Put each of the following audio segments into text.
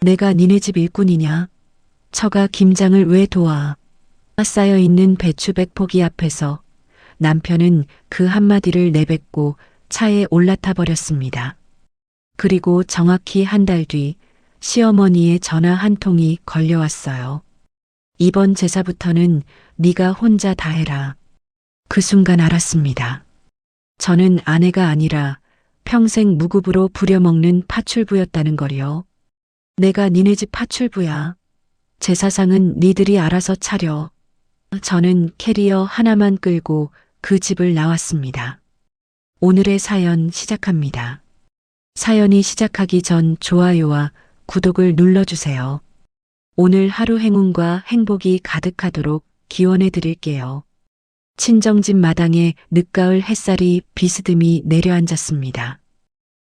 내가 니네 집 일꾼이냐? 처가 김장을 왜 도와? 쌓여있는 배추 100포기 앞에서 남편은 그 한마디를 내뱉고 차에 올라타 버렸습니다. 그리고 정확히 한 달 뒤 시어머니의 전화 한 통이 걸려왔어요. 이번 제사부터는 네가 혼자 다 해라. 그 순간 알았습니다. 저는 아내가 아니라 평생 무급으로 부려먹는 파출부였다는 거요. 내가 니네 집 파출부야. 제사상은 니들이 알아서 차려. 저는 캐리어 하나만 끌고 그 집을 나왔습니다. 오늘의 사연 시작합니다. 사연이 시작하기 전 좋아요와 구독을 눌러주세요. 오늘 하루 행운과 행복이 가득하도록 기원해 드릴게요. 친정집 마당에 늦가을 햇살이 비스듬히 내려앉았습니다.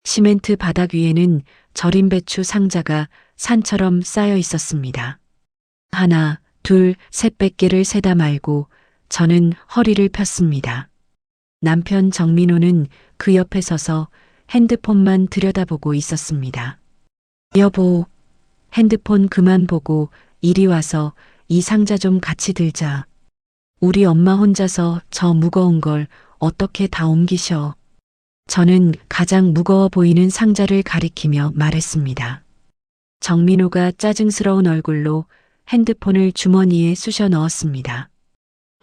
시멘트 바닥 위에는 절인 배추 상자가 산처럼 쌓여 있었습니다. 하나, 둘, 셋 100개를 세다 말고 저는 허리를 폈습니다. 남편 정민호는 그 옆에 서서 핸드폰만 들여다보고 있었습니다. 여보, 핸드폰 그만 보고 이리 와서 이 상자 좀 같이 들자. 우리 엄마 혼자서 저 무거운 걸 어떻게 다 옮기셔. 저는 가장 무거워 보이는 상자를 가리키며 말했습니다. 정민호가 짜증스러운 얼굴로 핸드폰을 주머니에 쑤셔 넣었습니다.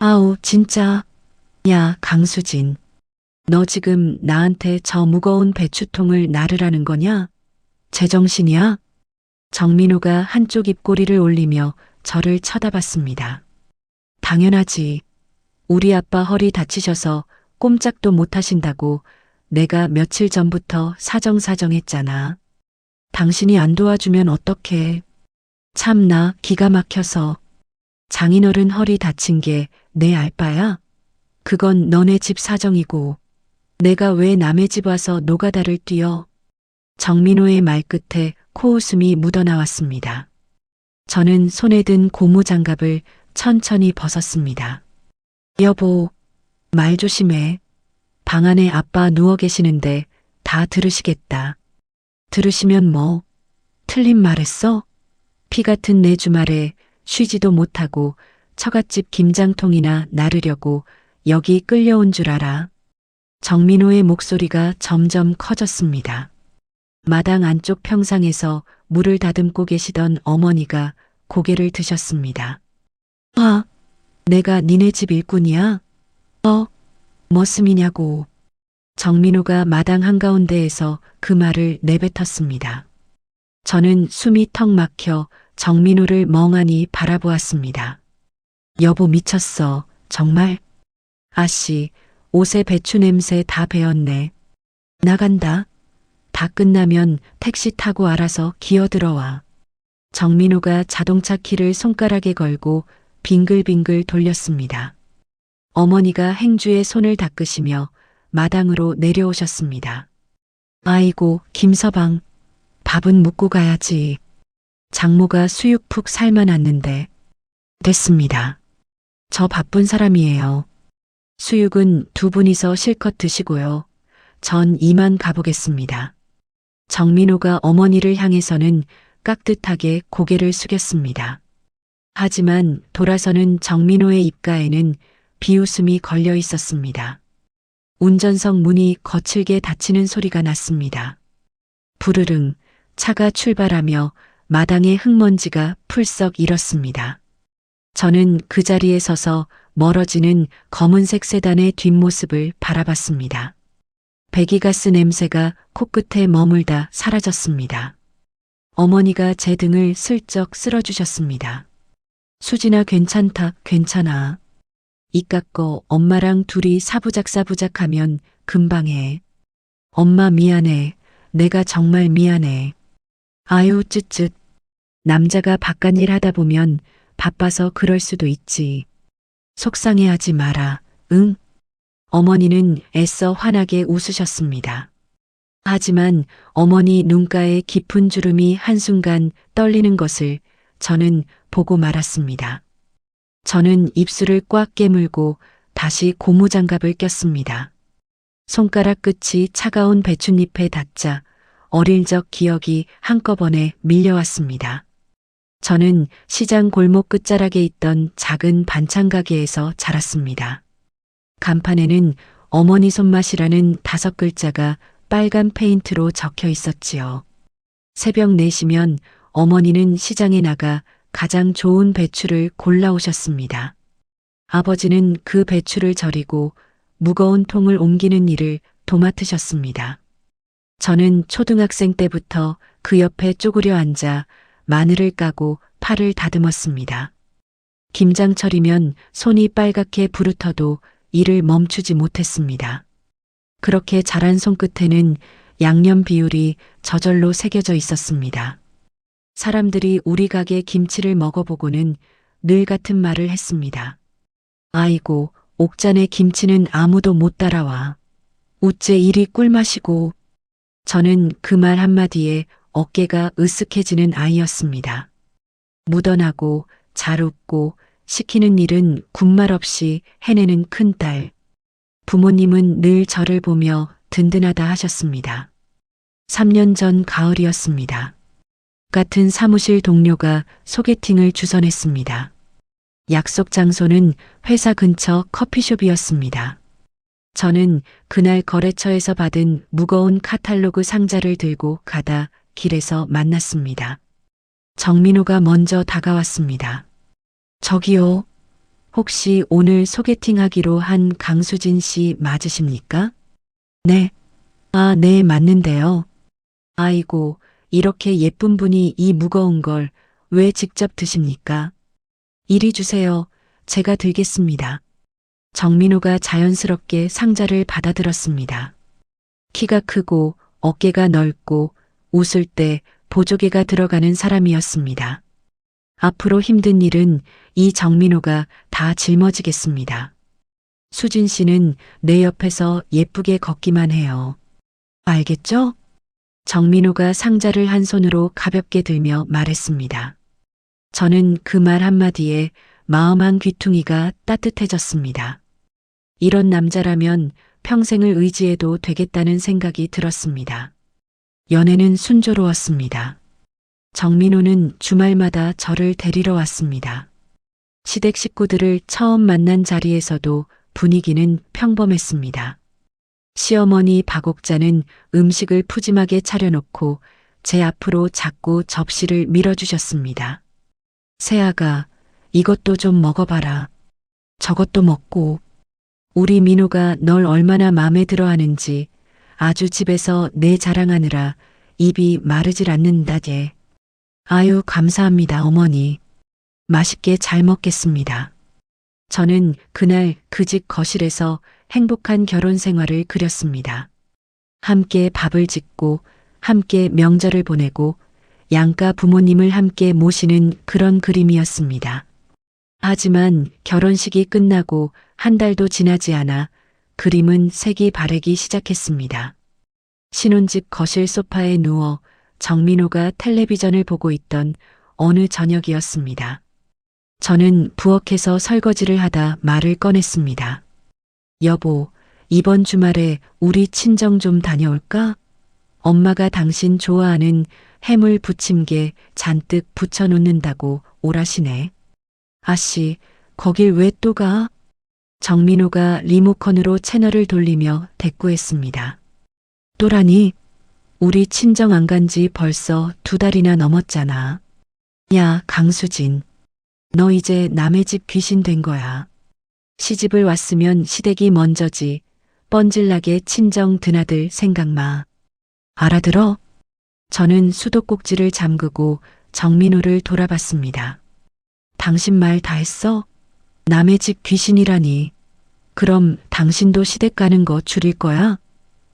아우, 진짜. 야, 강수진. 너 지금 나한테 저 무거운 배추통을 나르라는 거냐? 제정신이야? 정민호가 한쪽 입꼬리를 올리며 저를 쳐다봤습니다. 당연하지. 우리 아빠 허리 다치셔서 꼼짝도 못 하신다고 내가 며칠 전부터 사정사정했잖아. 당신이 안 도와주면 어떡해. 참나 기가 막혀서. 장인어른 허리 다친 게 내 알바야? 그건 너네 집 사정이고 내가 왜 남의 집 와서 노가다를 뛰어? 정민호의 말끝에 코웃음이 묻어나왔습니다. 저는 손에 든 고무장갑을 천천히 벗었습니다. 여보, 말 조심해. 방 안에 아빠 누워 계시는데 다 들으시겠다. 들으시면 뭐? 틀린 말했어? 피 같은 내 주말에 쉬지도 못하고 처갓집 김장통이나 나르려고 여기 끌려온 줄 알아. 정민호의 목소리가 점점 커졌습니다. 마당 안쪽 평상에서 물을 다듬고 계시던 어머니가 고개를 드셨습니다. 아, 내가 니네 집 일꾼이야? 머슴이냐고. 정민호가 마당 한가운데에서 그 말을 내뱉었습니다. 저는 숨이 턱 막혀 정민호를 멍하니 바라보았습니다. 여보 미쳤어. 정말? 아씨, 옷에 배추 냄새 다 배었네. 나간다. 다 끝나면 택시 타고 알아서 기어들어와. 정민호가 자동차 키를 손가락에 걸고 빙글빙글 돌렸습니다. 어머니가 행주에 손을 닦으시며 마당으로 내려오셨습니다. 아이고, 김서방. 밥은 묵고 가야지. 장모가 수육 푹 삶아놨는데. 됐습니다. 저 바쁜 사람이에요. 수육은 두 분이서 실컷 드시고요. 전 이만 가보겠습니다. 정민호가 어머니를 향해서는 깍듯하게 고개를 숙였습니다. 하지만 돌아서는 정민호의 입가에는 비웃음이 걸려 있었습니다. 운전석 문이 거칠게 닫히는 소리가 났습니다. 부르릉 차가 출발하며 마당의 흙먼지가 풀썩 일었습니다. 저는 그 자리에 서서 멀어지는 검은색 세단의 뒷모습을 바라봤습니다. 배기가스 냄새가 코끝에 머물다 사라졌습니다. 어머니가 제 등을 슬쩍 쓸어주셨습니다. 수진아 괜찮다, 괜찮아. 입 깎고 엄마랑 둘이 사부작사부작 하면 금방 해. 엄마 미안해. 내가 정말 미안해. 아유 쯧쯧. 남자가 바깥일 하다 보면 바빠서 그럴 수도 있지. 속상해하지 마라. 응? 어머니는 애써 환하게 웃으셨습니다. 하지만 어머니 눈가에 깊은 주름이 한순간 떨리는 것을 저는 보고 말았습니다. 저는 입술을 꽉 깨물고 다시 고무장갑을 꼈습니다. 손가락 끝이 차가운 배춧잎에 닿자 어릴 적 기억이 한꺼번에 밀려왔습니다. 저는 시장 골목 끝자락에 있던 작은 반찬 가게에서 자랐습니다. 간판에는 어머니 손맛이라는 5글자가 빨간 페인트로 적혀 있었지요. 새벽 4시면 어머니는 시장에 나가 가장 좋은 배추를 골라오셨습니다. 아버지는 그 배추를 절이고 무거운 통을 옮기는 일을 도맡으셨습니다. 저는 초등학생 때부터 그 옆에 쪼그려 앉아 마늘을 까고 팔을 다듬었습니다. 김장철이면 손이 빨갛게 부르터도 일을 멈추지 못했습니다. 그렇게 자란 손끝에는 양념 비율이 저절로 새겨져 있었습니다. 사람들이 우리 가게 김치를 먹어보고는 늘 같은 말을 했습니다. 아이고, 옥잔의 김치는 아무도 못 따라와. 우째 이리 꿀맛이고. 저는 그 말 한마디에 어깨가 으쓱해지는 아이였습니다. 묻어나고 잘 웃고 시키는 일은 군말 없이 해내는 큰딸. 부모님은 늘 저를 보며 든든하다 하셨습니다. 3년 전 가을이었습니다. 같은 사무실 동료가 소개팅을 주선했습니다. 약속 장소는 회사 근처 커피숍이었습니다. 저는 그날 거래처에서 받은 무거운 카탈로그 상자를 들고 가다 길에서 만났습니다. 정민호가 먼저 다가왔습니다. 저기요, 혹시 오늘 소개팅하기로 한 강수진 씨 맞으십니까? 네. 아, 네, 맞는데요. 아이고, 이렇게 예쁜 분이 이 무거운 걸 왜 직접 드십니까? 이리 주세요. 제가 들겠습니다. 정민호가 자연스럽게 상자를 받아들었습니다. 키가 크고 어깨가 넓고 웃을 때 보조개가 들어가는 사람이었습니다. 앞으로 힘든 일은 이 정민호가 다 짊어지겠습니다. 수진 씨는 내 옆에서 예쁘게 걷기만 해요. 알겠죠? 정민호가 상자를 한 손으로 가볍게 들며 말했습니다. 저는 그 말 한마디에 마음 한 귀퉁이가 따뜻해졌습니다. 이런 남자라면 평생을 의지해도 되겠다는 생각이 들었습니다. 연애는 순조로웠습니다. 정민호는 주말마다 저를 데리러 왔습니다. 시댁 식구들을 처음 만난 자리에서도 분위기는 평범했습니다. 시어머니 박옥자는 음식을 푸짐하게 차려놓고 제 앞으로 자꾸 접시를 밀어주셨습니다. 새아가 이것도 좀 먹어봐라. 저것도 먹고. 우리 민호가 널 얼마나 마음에 들어 하는지 아주 집에서 내 자랑하느라 입이 마르질 않는다제. 아유, 감사합니다, 어머니. 맛있게 잘 먹겠습니다. 저는 그날 그 집 거실에서 행복한 결혼 생활을 그렸습니다. 함께 밥을 짓고 함께 명절을 보내고 양가 부모님을 함께 모시는 그런 그림이었습니다. 하지만 결혼식이 끝나고 한 달도 지나지 않아 그림은 색이 바래기 시작했습니다. 신혼집 거실 소파에 누워 정민호가 텔레비전을 보고 있던 어느 저녁이었습니다. 저는 부엌에서 설거지를 하다 말을 꺼냈습니다. 여보, 이번 주말에 우리 친정 좀 다녀올까? 엄마가 당신 좋아하는 해물 부침개 잔뜩 부쳐놓는다고 오라시네. 아씨, 거길 왜 또 가? 정민호가 리모컨으로 채널을 돌리며 대꾸했습니다. 또라니, 우리 친정 안 간 지 벌써 2달이나 넘었잖아. 야, 강수진. 너 이제 남의 집 귀신 된 거야. 시집을 왔으면 시댁이 먼저지. 뻔질나게 친정 드나들 생각 마. 알아들어? 저는 수도꼭지를 잠그고 정민호를 돌아봤습니다. 당신 말 다 했어? 남의 집 귀신이라니. 그럼 당신도 시댁 가는 거 줄일 거야?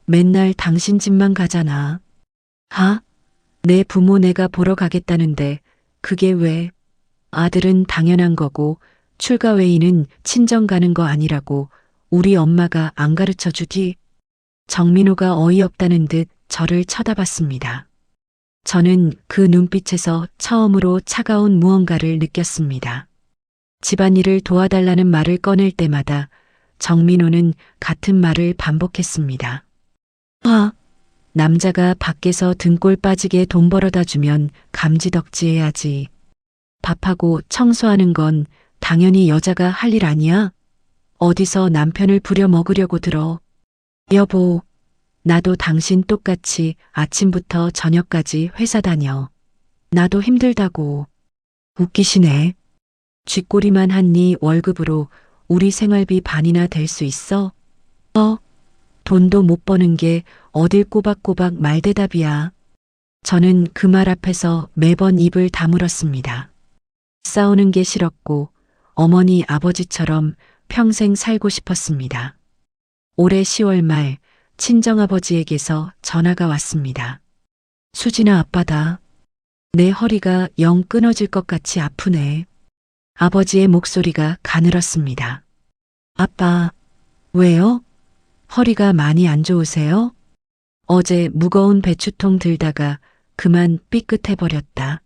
맨날 당신 집만 가잖아. 하? 내 부모 내가 보러 가겠다는데 그게 왜? 아들은 당연한 거고 출가 외에는 친정 가는 거 아니라고 우리 엄마가 안 가르쳐 주디? 정민호가 어이없다는 듯 저를 쳐다봤습니다. 저는 그 눈빛에서 처음으로 차가운 무언가를 느꼈습니다. 집안일을 도와달라는 말을 꺼낼 때마다 정민호는 같은 말을 반복했습니다. 아, 남자가 밖에서 등골 빠지게 돈 벌어다 주면 감지덕지 해야지. 밥하고 청소하는 건 당연히 여자가 할 일 아니야? 어디서 남편을 부려먹으려고 들어. 여보, 나도 당신 똑같이 아침부터 저녁까지 회사 다녀. 나도 힘들다고. 웃기시네. 쥐꼬리만 한 네 월급으로 우리 생활비 반이나 될 수 있어? 돈도 못 버는 게 어딜 꼬박꼬박 말대답이야. 저는 그 말 앞에서 매번 입을 다물었습니다. 싸우는 게 싫었고 어머니 아버지처럼 평생 살고 싶었습니다. 올해 10월 말 친정아버지에게서 전화가 왔습니다. 수진아, 아빠다. 내 허리가 영 끊어질 것 같이 아프네. 아버지의 목소리가 가늘었습니다. 아빠, 왜요? 허리가 많이 안 좋으세요? 어제 무거운 배추통 들다가 그만 삐끗해버렸다.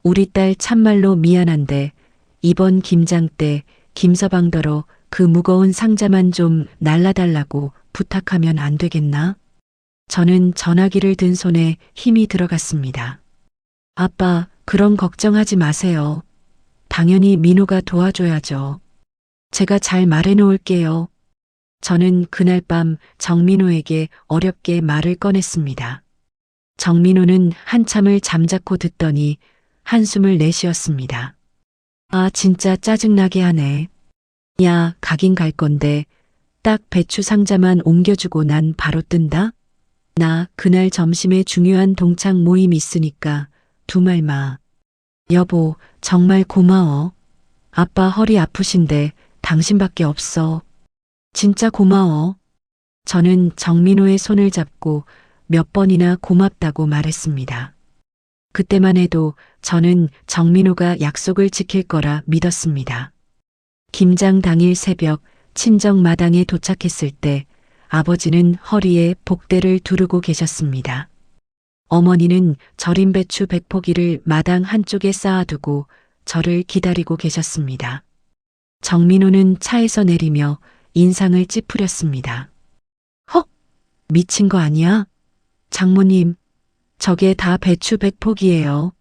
우리 딸 참말로 미안한데 이번 김장 때 김서방더러 그 무거운 상자만 좀 날라달라고 부탁하면 안 되겠나? 저는 전화기를 든 손에 힘이 들어갔습니다. 아빠, 그런 걱정하지 마세요. 당연히 민호가 도와줘야죠. 제가 잘 말해놓을게요. 저는 그날 밤 정민호에게 어렵게 말을 꺼냈습니다. 정민호는 한참을 잠자코 듣더니 한숨을 내쉬었습니다. 아, 진짜 짜증나게 하네. 야, 가긴 갈 건데 딱 배추 상자만 옮겨주고 난 바로 뜬다? 나 그날 점심에 중요한 동창 모임 있으니까 두 말 마. 여보, 정말 고마워. 아빠 허리 아프신데 당신밖에 없어. 진짜 고마워. 저는 정민호의 손을 잡고 몇 번이나 고맙다고 말했습니다. 그때만 해도 저는 정민호가 약속을 지킬 거라 믿었습니다. 김장 당일 새벽 친정 마당에 도착했을 때 아버지는 허리에 복대를 두르고 계셨습니다. 어머니는 절인 배추 100포기를 마당 한쪽에 쌓아두고 저를 기다리고 계셨습니다. 정민호는 차에서 내리며 인상을 찌푸렸습니다. 헉! 미친 거 아니야? 장모님, 저게 다 배추 100포기예요.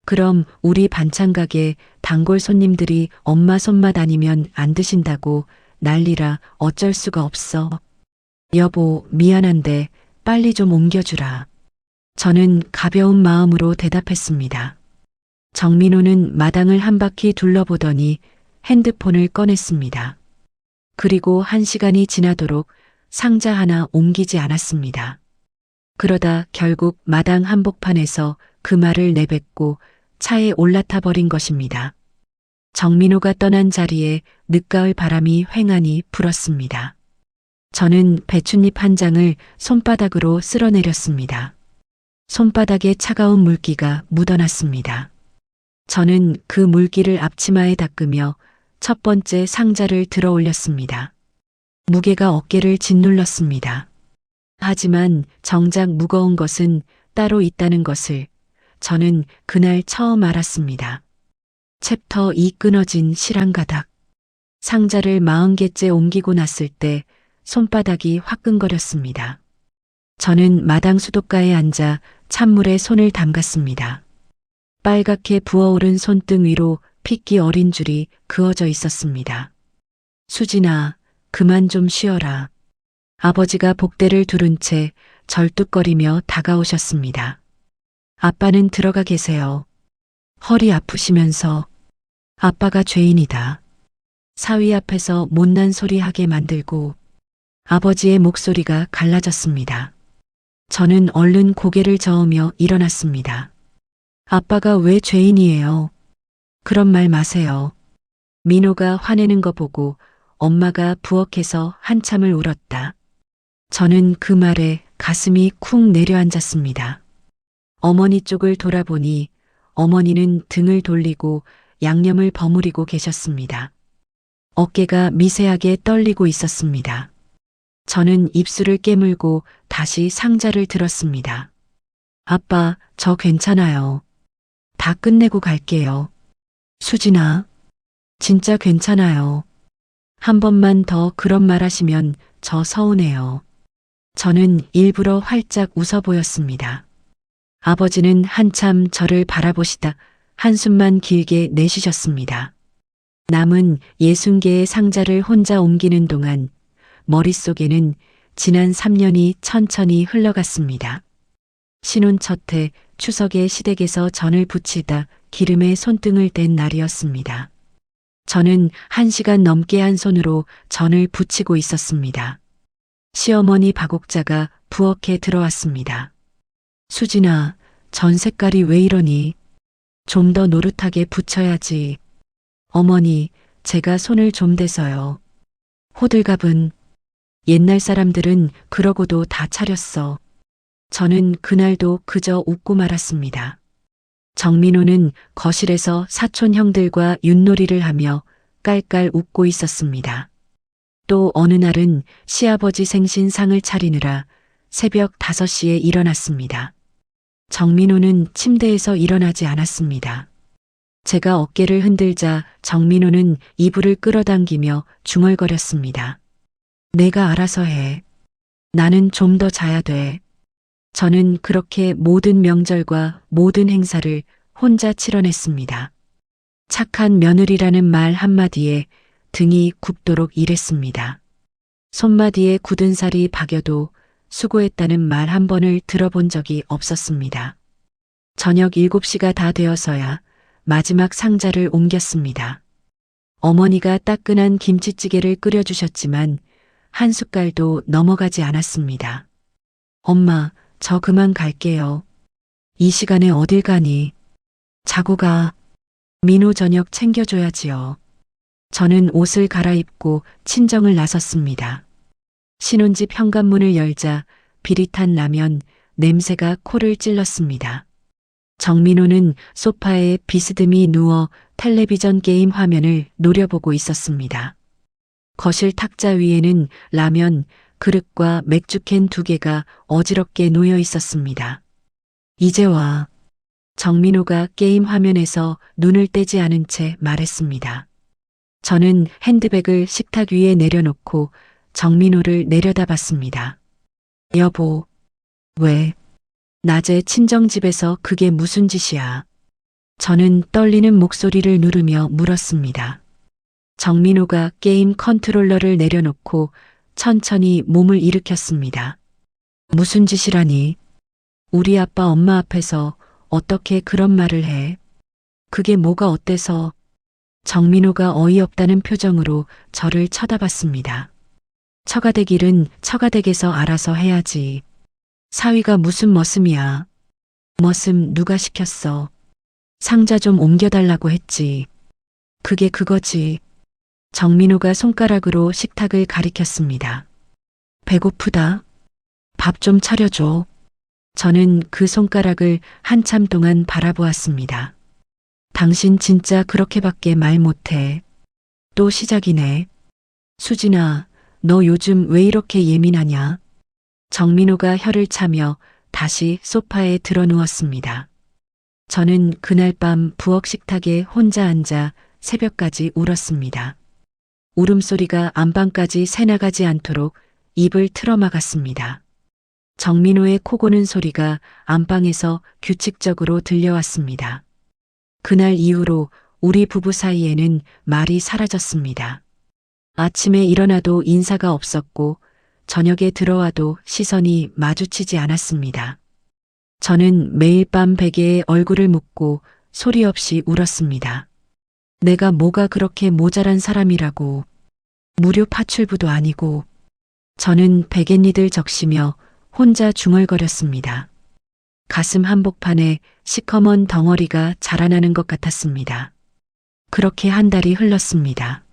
그럼 우리 반찬 가게 단골 손님들이 엄마 손맛 아니면 안 드신다고 난리라 어쩔 수가 없어. 여보, 미안한데 빨리 좀 옮겨주라. 저는 가벼운 마음으로 대답했습니다. 정민호는 마당을 한 바퀴 둘러보더니 핸드폰을 꺼냈습니다. 그리고 1시간이 지나도록 상자 하나 옮기지 않았습니다. 그러다 결국 마당 한복판에서 그 말을 내뱉고 차에 올라타 버린 것입니다. 정민호가 떠난 자리에 늦가을 바람이 휑하니 불었습니다. 저는 배춧잎 한 장을 손바닥으로 쓸어내렸습니다. 손바닥에 차가운 물기가 묻어났습니다. 저는 그 물기를 앞치마에 닦으며 첫 번째 상자를 들어 올렸습니다. 무게가 어깨를 짓눌렀습니다. 하지만 정작 무거운 것은 따로 있다는 것을 저는 그날 처음 알았습니다. 챕터 2 끊어진 실황가닥. 상자를 40개째 옮기고 났을 때 손바닥이 화끈거렸습니다. 저는 마당 수도가에 앉아 찬물에 손을 담갔습니다. 빨갛게 부어오른 손등 위로 핏기 어린 줄이 그어져 있었습니다. 수진아, 그만 좀 쉬어라. 아버지가 복대를 두른 채 절뚝거리며 다가오셨습니다. 아빠는 들어가 계세요. 허리 아프시면서. 아빠가 죄인이다. 사위 앞에서 못난 소리 하게 만들고. 아버지의 목소리가 갈라졌습니다. 저는 얼른 고개를 저으며 일어났습니다. 아빠가 왜 죄인이에요? 그런 말 마세요. 민호가 화내는 거 보고 엄마가 부엌에서 한참을 울었다. 저는 그 말에 가슴이 쿵 내려앉았습니다. 어머니 쪽을 돌아보니 어머니는 등을 돌리고 양념을 버무리고 계셨습니다. 어깨가 미세하게 떨리고 있었습니다. 저는 입술을 깨물고 다시 상자를 들었습니다. 아빠, 저 괜찮아요. 다 끝내고 갈게요. 수진아, 진짜 괜찮아요. 한 번만 더 그런 말 하시면 저 서운해요. 저는 일부러 활짝 웃어 보였습니다. 아버지는 한참 저를 바라보시다 한숨만 길게 내쉬셨습니다. 남은 60개의 상자를 혼자 옮기는 동안 머릿속에는 지난 3년이 천천히 흘러갔습니다. 신혼 첫해 추석에 시댁에서 전을 부치다 기름에 손등을 댄 날이었습니다. 저는 1시간 넘게 한 손으로 전을 부치고 있었습니다. 시어머니 박옥자가 부엌에 들어왔습니다. 수진아, 전 색깔이 왜 이러니? 좀 더 노릇하게 부쳐야지. 어머니, 제가 손을 좀 대서요. 호들갑은 옛날 사람들은 그러고도 다 차렸어. 저는 그날도 그저 웃고 말았습니다. 정민호는 거실에서 사촌 형들과 윷놀이를 하며 깔깔 웃고 있었습니다. 또 어느 날은 시아버지 생신 상을 차리느라 새벽 5시에 일어났습니다. 정민호는 침대에서 일어나지 않았습니다. 제가 어깨를 흔들자 정민호는 이불을 끌어당기며 중얼거렸습니다. 내가 알아서 해. 나는 좀 더 자야 돼. 저는 그렇게 모든 명절과 모든 행사를 혼자 치러냈습니다. 착한 며느리라는 말 한마디에 등이 굽도록 일했습니다. 손마디에 굳은 살이 박여도 수고했다는 말 한 번을 들어본 적이 없었습니다. 저녁 7시가 다 되어서야 마지막 상자를 옮겼습니다. 어머니가 따끈한 김치찌개를 끓여주셨지만 한 숟갈도 넘어가지 않았습니다. 엄마, 저 그만 갈게요. 이 시간에 어딜 가니? 자고 가. 민호 저녁 챙겨줘야지요. 저는 옷을 갈아입고 친정을 나섰습니다. 신혼집 현관문을 열자 비릿한 라면 냄새가 코를 찔렀습니다. 정민호는 소파에 비스듬히 누워 텔레비전 게임 화면을 노려보고 있었습니다. 거실 탁자 위에는 라면, 그릇과 맥주캔 2개가 어지럽게 놓여 있었습니다. 이제 와. 정민호가 게임 화면에서 눈을 떼지 않은 채 말했습니다. 저는 핸드백을 식탁 위에 내려놓고 정민호를 내려다봤습니다. 여보, 왜? 낮에 친정집에서 그게 무슨 짓이야? 저는 떨리는 목소리를 누르며 물었습니다. 정민호가 게임 컨트롤러를 내려놓고 천천히 몸을 일으켰습니다. 무슨 짓이라니? 우리 아빠 엄마 앞에서 어떻게 그런 말을 해? 그게 뭐가 어때서? 정민호가 어이없다는 표정으로 저를 쳐다봤습니다. 처가댁 일은 처가댁에서 알아서 해야지. 사위가 무슨 머슴이야. 머슴 누가 시켰어. 상자 좀 옮겨달라고 했지. 그게 그거지. 정민호가 손가락으로 식탁을 가리켰습니다. 배고프다. 밥 좀 차려줘. 저는 그 손가락을 한참 동안 바라보았습니다. 당신 진짜 그렇게밖에 말 못해. 또 시작이네. 수진아, 너 요즘 왜 이렇게 예민하냐? 정민호가 혀를 차며 다시 소파에 드러누웠습니다. 저는 그날 밤 부엌 식탁에 혼자 앉아 새벽까지 울었습니다. 울음소리가 안방까지 새나가지 않도록 입을 틀어막았습니다. 정민호의 코 고는 소리가 안방에서 규칙적으로 들려왔습니다. 그날 이후로 우리 부부 사이에는 말이 사라졌습니다. 아침에 일어나도 인사가 없었고 저녁에 들어와도 시선이 마주치지 않았습니다. 저는 매일 밤 베개에 얼굴을 묻고 소리 없이 울었습니다. 내가 뭐가 그렇게 모자란 사람이라고. 무료 파출부도 아니고. 저는 베갯니들 적시며 혼자 중얼거렸습니다. 가슴 한복판에 시커먼 덩어리가 자라나는 것 같았습니다. 그렇게 한 달이 흘렀습니다.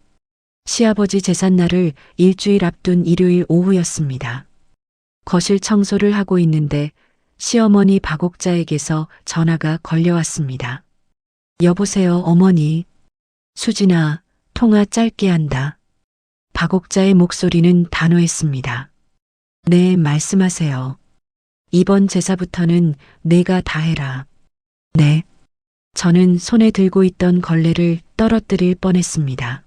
시아버지 제삿날을 일주일 앞둔 일요일 오후였습니다. 거실 청소를 하고 있는데 시어머니 박옥자에게서 전화가 걸려왔습니다. 여보세요, 어머니. 수진아, 통화 짧게 한다. 박옥자의 목소리는 단호했습니다. 네, 말씀하세요. 이번 제사부터는 내가 다 해라. 네. 저는 손에 들고 있던 걸레를 떨어뜨릴 뻔했습니다.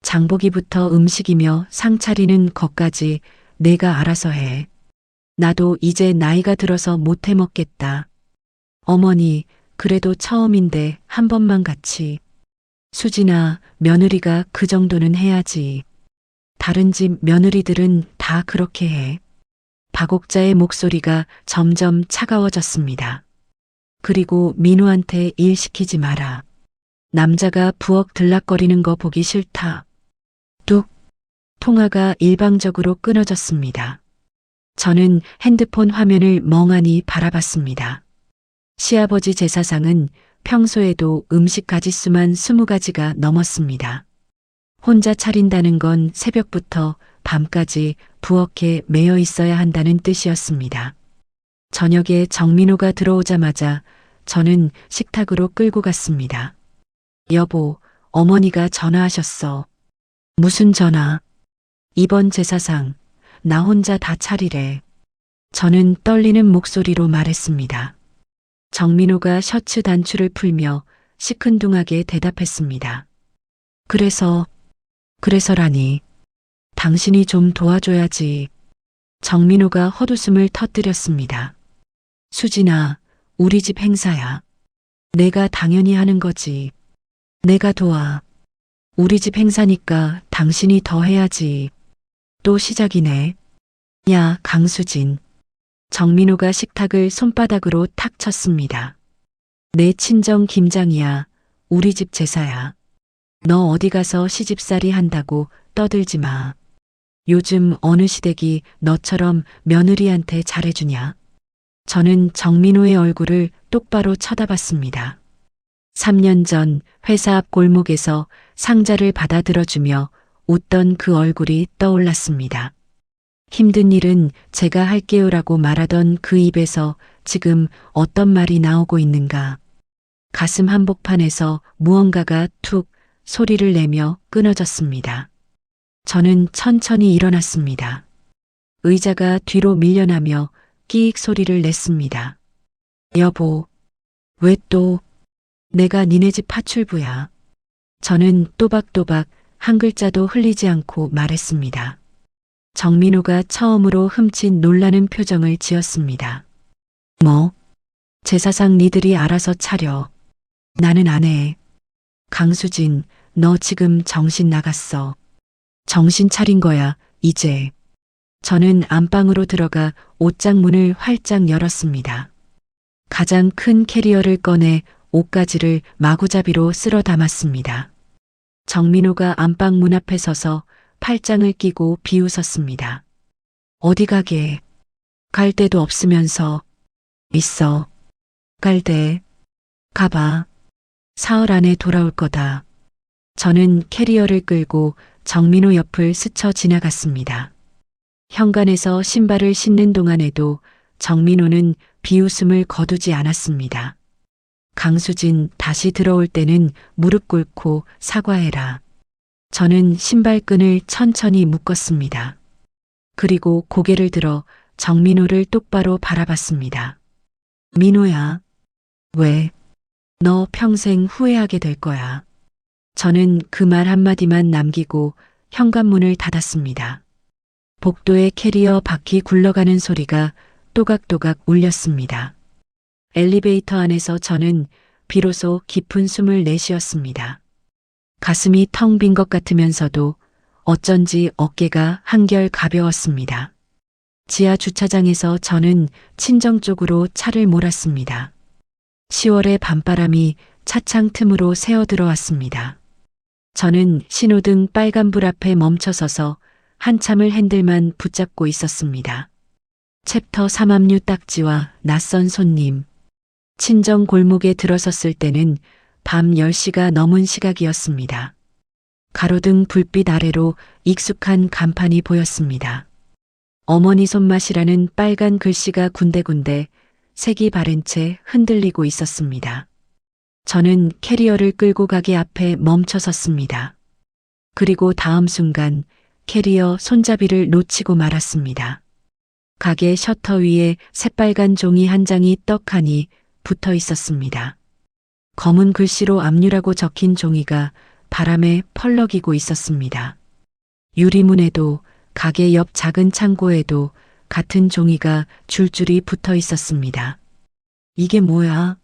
장보기부터 음식이며 상 차리는 것까지 내가 알아서 해. 나도 이제 나이가 들어서 못 해먹겠다. 어머니, 그래도 처음인데 한 번만 같이. 수진아, 며느리가 그 정도는 해야지. 다른 집 며느리들은 다 그렇게 해. 박옥자의 목소리가 점점 차가워졌습니다. 그리고 민우한테 일 시키지 마라. 남자가 부엌 들락거리는 거 보기 싫다. 뚝. 통화가 일방적으로 끊어졌습니다. 저는 핸드폰 화면을 멍하니 바라봤습니다. 시아버지 제사상은 평소에도 음식 가짓수만 20가지가 넘었습니다. 혼자 차린다는 건 새벽부터 밤까지 부엌에 매여 있어야 한다는 뜻이었습니다. 저녁에 정민호가 들어오자마자 저는 식탁으로 끌고 갔습니다. 여보, 어머니가 전화하셨어. 무슨 전화? 이번 제사상, 나 혼자 다 차리래. 저는 떨리는 목소리로 말했습니다. 정민호가 셔츠 단추를 풀며 시큰둥하게 대답했습니다. 그래서라니. 당신이 좀 도와줘야지. 정민호가 헛웃음을 터뜨렸습니다. 수진아, 우리 집 행사야. 내가 당연히 하는 거지. 내가 도와. 우리 집 행사니까 당신이 더 해야지. 또 시작이네. 야, 강수진. 정민호가 식탁을 손바닥으로 탁 쳤습니다. 내 친정 김장이야. 우리 집 제사야. 너 어디 가서 시집살이 한다고 떠들지 마. 요즘 어느 시댁이 너처럼 며느리한테 잘해주냐. 저는 정민호의 얼굴을 똑바로 쳐다봤습니다. 3년 전 회사 앞 골목에서 상자를 받아 들어주며 웃던 그 얼굴이 떠올랐습니다. 힘든 일은 제가 할게요라고 말하던 그 입에서 지금 어떤 말이 나오고 있는가. 가슴 한복판에서 무언가가 툭 소리를 내며 끊어졌습니다. 저는 천천히 일어났습니다. 의자가 뒤로 밀려나며 끼익 소리를 냈습니다. 여보, 왜 또? 내가 니네 집 파출부야. 저는 또박또박 한 글자도 흘리지 않고 말했습니다. 정민호가 처음으로 흠칫 놀라는 표정을 지었습니다. 뭐? 제사상 니들이 알아서 차려. 나는 안 해. 강수진, 너 지금 정신 나갔어. 정신 차린 거야, 이제. 저는 안방으로 들어가 옷장 문을 활짝 열었습니다. 가장 큰 캐리어를 꺼내 옷가지를 마구잡이로 쓸어 담았습니다. 정민호가 안방 문 앞에 서서 팔짱을 끼고 비웃었습니다. 어디 가게? 갈 데도 없으면서. 있어. 갈 데. 가봐. 사흘 안에 돌아올 거다. 저는 캐리어를 끌고 정민호 옆을 스쳐 지나갔습니다. 현관에서 신발을 신는 동안에도 정민호는 비웃음을 거두지 않았습니다. 강수진, 다시 들어올 때는 무릎 꿇고 사과해라. 저는 신발끈을 천천히 묶었습니다. 그리고 고개를 들어 정민호를 똑바로 바라봤습니다. 민호야. 왜? 너 평생 후회하게 될 거야. 저는 그 말 한마디만 남기고 현관문을 닫았습니다. 복도에 캐리어 바퀴 굴러가는 소리가 또각또각 울렸습니다. 엘리베이터 안에서 저는 비로소 깊은 숨을 내쉬었습니다. 가슴이 텅 빈 것 같으면서도 어쩐지 어깨가 한결 가벼웠습니다. 지하 주차장에서 저는 친정 쪽으로 차를 몰았습니다. 10월의 밤바람이 차창 틈으로 새어 들어왔습니다. 저는 신호등 빨간불 앞에 멈춰서서 한참을 핸들만 붙잡고 있었습니다. 챕터 3압류 딱지와 낯선 손님. 친정 골목에 들어섰을 때는 밤 10시가 넘은 시각이었습니다. 가로등 불빛 아래로 익숙한 간판이 보였습니다. 어머니 손맛이라는 빨간 글씨가 군데군데 색이 바른 채 흔들리고 있었습니다. 저는 캐리어를 끌고 가게 앞에 멈춰 섰습니다. 그리고 다음 순간 캐리어 손잡이를 놓치고 말았습니다. 가게 셔터 위에 새빨간 종이 한 장이 떡하니 붙어 있었습니다. 검은 글씨로 압류라고 적힌 종이가 바람에 펄럭이고 있었습니다. 유리문에도 가게 옆 작은 창고에도 같은 종이가 줄줄이 붙어 있었습니다. 이게 뭐야?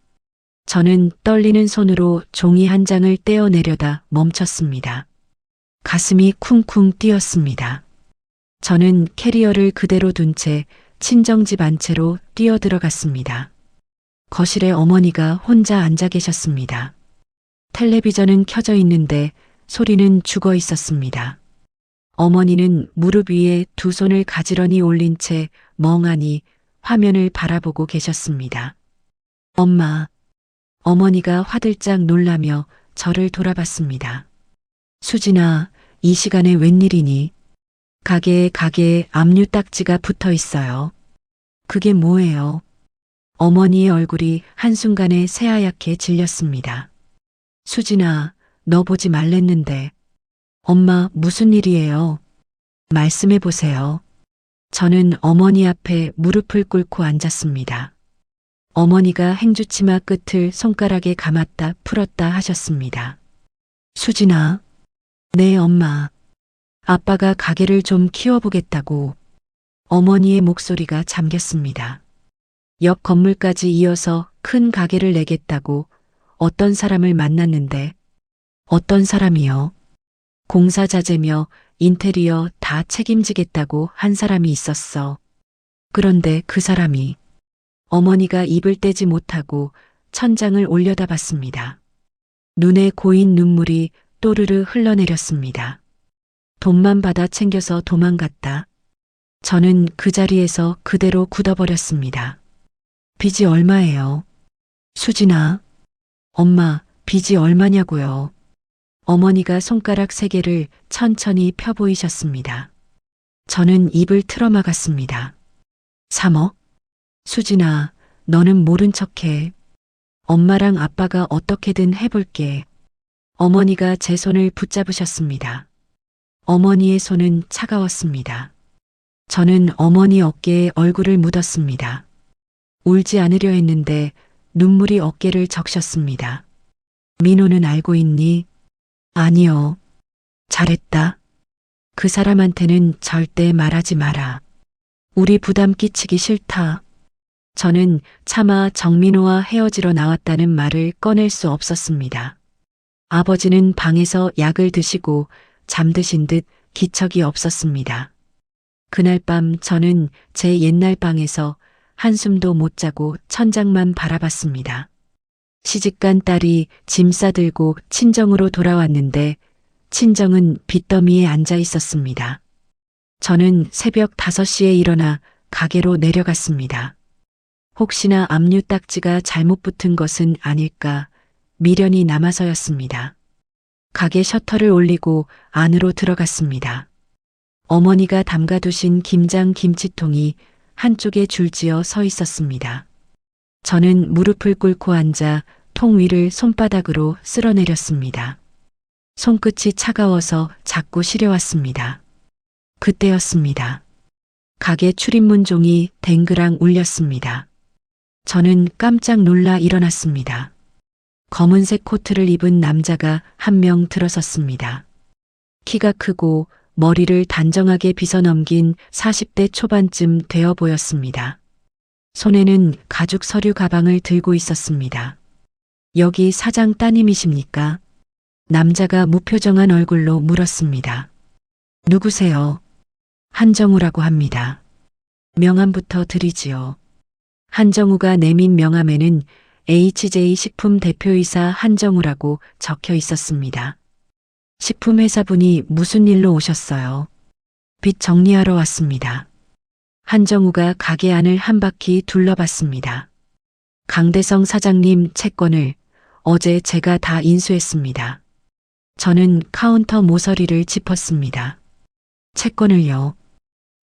저는 떨리는 손으로 종이 한 장을 떼어내려다 멈췄습니다. 가슴이 쿵쿵 뛰었습니다. 저는 캐리어를 그대로 둔 채 친정집 안채로 뛰어들어갔습니다. 거실에 어머니가 혼자 앉아 계셨습니다. 텔레비전은 켜져 있는데 소리는 죽어 있었습니다. 어머니는 무릎 위에 두 손을 가지런히 올린 채 멍하니 화면을 바라보고 계셨습니다. 엄마. 어머니가 화들짝 놀라며 저를 돌아봤습니다. 수진아, 이 시간에 웬일이니? 가게에 압류 딱지가 붙어 있어요. 그게 뭐예요? 어머니의 얼굴이 한순간에 새하얗게 질렸습니다. 수진아, 너 보지 말랬는데. 엄마, 무슨 일이에요? 말씀해 보세요. 저는 어머니 앞에 무릎을 꿇고 앉았습니다. 어머니가 행주치마 끝을 손가락에 감았다 풀었다 하셨습니다. 수진아. 네, 엄마. 아빠가 가게를 좀 키워보겠다고. 어머니의 목소리가 잠겼습니다. 옆 건물까지 이어서 큰 가게를 내겠다고 어떤 사람을 만났는데. 어떤 사람이요? 공사 자재며 인테리어 다 책임지겠다고 한 사람이 있었어. 그런데 그 사람이. 어머니가 입을 떼지 못하고 천장을 올려다봤습니다. 눈에 고인 눈물이 또르르 흘러내렸습니다. 돈만 받아 챙겨서 도망갔다. 저는 그 자리에서 그대로 굳어버렸습니다. 빚이 얼마예요? 수진아. 엄마, 빚이 얼마냐고요? 어머니가 손가락 3개를 천천히 펴 보이셨습니다. 저는 입을 틀어막았습니다. 3억? 수진아, 너는 모른 척해. 엄마랑 아빠가 어떻게든 해볼게. 어머니가 제 손을 붙잡으셨습니다. 어머니의 손은 차가웠습니다. 저는 어머니 어깨에 얼굴을 묻었습니다. 울지 않으려 했는데 눈물이 어깨를 적셨습니다. 민호는 알고 있니? 아니요. 잘했다. 그 사람한테는 절대 말하지 마라. 우리 부담 끼치기 싫다. 저는 차마 정민호와 헤어지러 나왔다는 말을 꺼낼 수 없었습니다. 아버지는 방에서 약을 드시고 잠드신 듯 기척이 없었습니다. 그날 밤 저는 제 옛날 방에서 한숨도 못 자고 천장만 바라봤습니다. 시집간 딸이 짐 싸들고 친정으로 돌아왔는데 친정은 빚더미에 앉아 있었습니다. 저는 새벽 5시에 일어나 가게로 내려갔습니다. 혹시나 압류 딱지가 잘못 붙은 것은 아닐까 미련이 남아서였습니다. 가게 셔터를 올리고 안으로 들어갔습니다. 어머니가 담가두신 김장 김치통이 한쪽에 줄지어 서 있었습니다. 저는 무릎을 꿇고 앉아 통 위를 손바닥으로 쓸어내렸습니다. 손끝이 차가워서 자꾸 시려왔습니다. 그때였습니다. 가게 출입문 종이 댕그랑 울렸습니다. 저는 깜짝 놀라 일어났습니다. 검은색 코트를 입은 남자가 한 명 들어섰습니다. 키가 크고 머리를 단정하게 빗어넘긴 40대 초반쯤 되어 보였습니다. 손에는 가죽 서류 가방을 들고 있었습니다. 여기 사장 따님이십니까? 남자가 무표정한 얼굴로 물었습니다. 누구세요? 한정우라고 합니다. 명함부터 드리지요. 한정우가 내민 명함에는 HJ 식품 대표이사 한정우라고 적혀 있었습니다. 식품회사분이 무슨 일로 오셨어요? 빚 정리하러 왔습니다. 한정우가 가게 안을 한 바퀴 둘러봤습니다. 강대성 사장님 채권을 어제 제가 다 인수했습니다. 저는 카운터 모서리를 짚었습니다. 채권을요?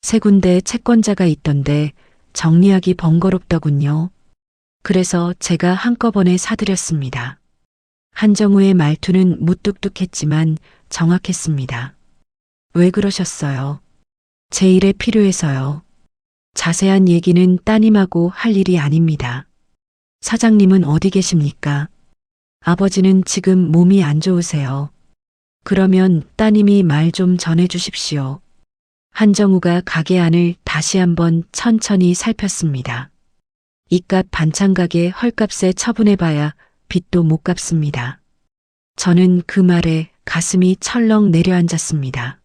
3군데 채권자가 있던데 정리하기 번거롭더군요. 그래서 제가 한꺼번에 사드렸습니다. 한정우의 말투는 무뚝뚝했지만 정확했습니다. 왜 그러셨어요? 제 일에 필요해서요. 자세한 얘기는 따님하고 할 일이 아닙니다. 사장님은 어디 계십니까? 아버지는 지금 몸이 안 좋으세요. 그러면 따님이 말 좀 전해 주십시오. 한정우가 가게 안을 다시 한번 천천히 살폈습니다. 이깟 반찬 가게 헐값에 처분해봐야 빚도 못 갚습니다. 저는 그 말에 가슴이 철렁 내려앉았습니다.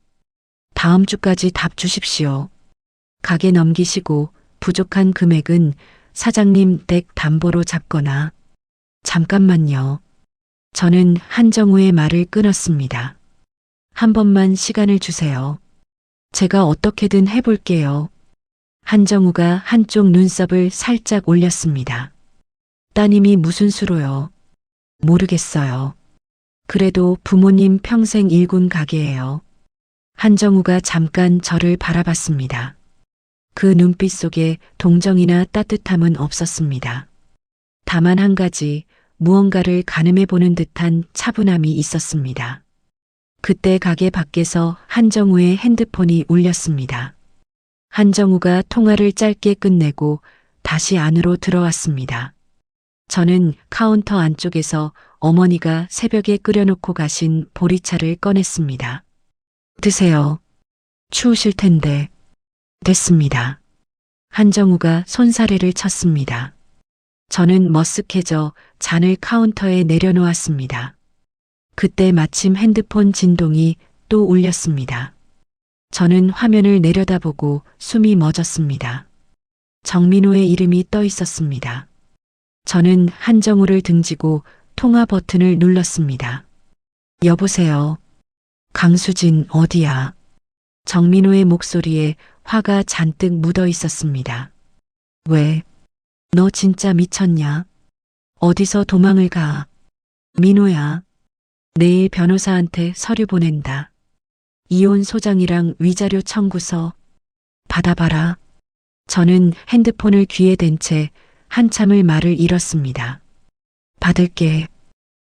다음 주까지 답 주십시오. 가게 넘기시고 부족한 금액은 사장님 댁 담보로 잡거나. 잠깐만요. 저는 한정우의 말을 끊었습니다. 한 번만 시간을 주세요. 제가 어떻게든 해볼게요. 한정우가 한쪽 눈썹을 살짝 올렸습니다. 따님이 무슨 수로요? 모르겠어요. 그래도 부모님 평생 일군 가게예요. 한정우가 잠깐 저를 바라봤습니다. 그 눈빛 속에 동정이나 따뜻함은 없었습니다. 다만 한 가지 무언가를 가늠해 보는 듯한 차분함이 있었습니다. 그때 가게 밖에서 한정우의 핸드폰이 울렸습니다. 한정우가 통화를 짧게 끝내고 다시 안으로 들어왔습니다. 저는 카운터 안쪽에서 어머니가 새벽에 끓여놓고 가신 보리차를 꺼냈습니다. 드세요. 추우실 텐데. 됐습니다. 한정우가 손사래를 쳤습니다. 저는 머쓱해져 잔을 카운터에 내려놓았습니다. 그때 마침 핸드폰 진동이 또 울렸습니다. 저는 화면을 내려다보고 숨이 멎었습니다. 정민호의 이름이 떠 있었습니다. 저는 한정우를 등지고 통화 버튼을 눌렀습니다. 여보세요. 강수진 어디야? 정민호의 목소리에 화가 잔뜩 묻어 있었습니다. 왜? 너 진짜 미쳤냐? 어디서 도망을 가? 민호야. 내일 변호사한테 서류 보낸다. 이혼 소장이랑 위자료 청구서 받아봐라. 저는 핸드폰을 귀에 댄 채 한참을 말을 잃었습니다. 받을게.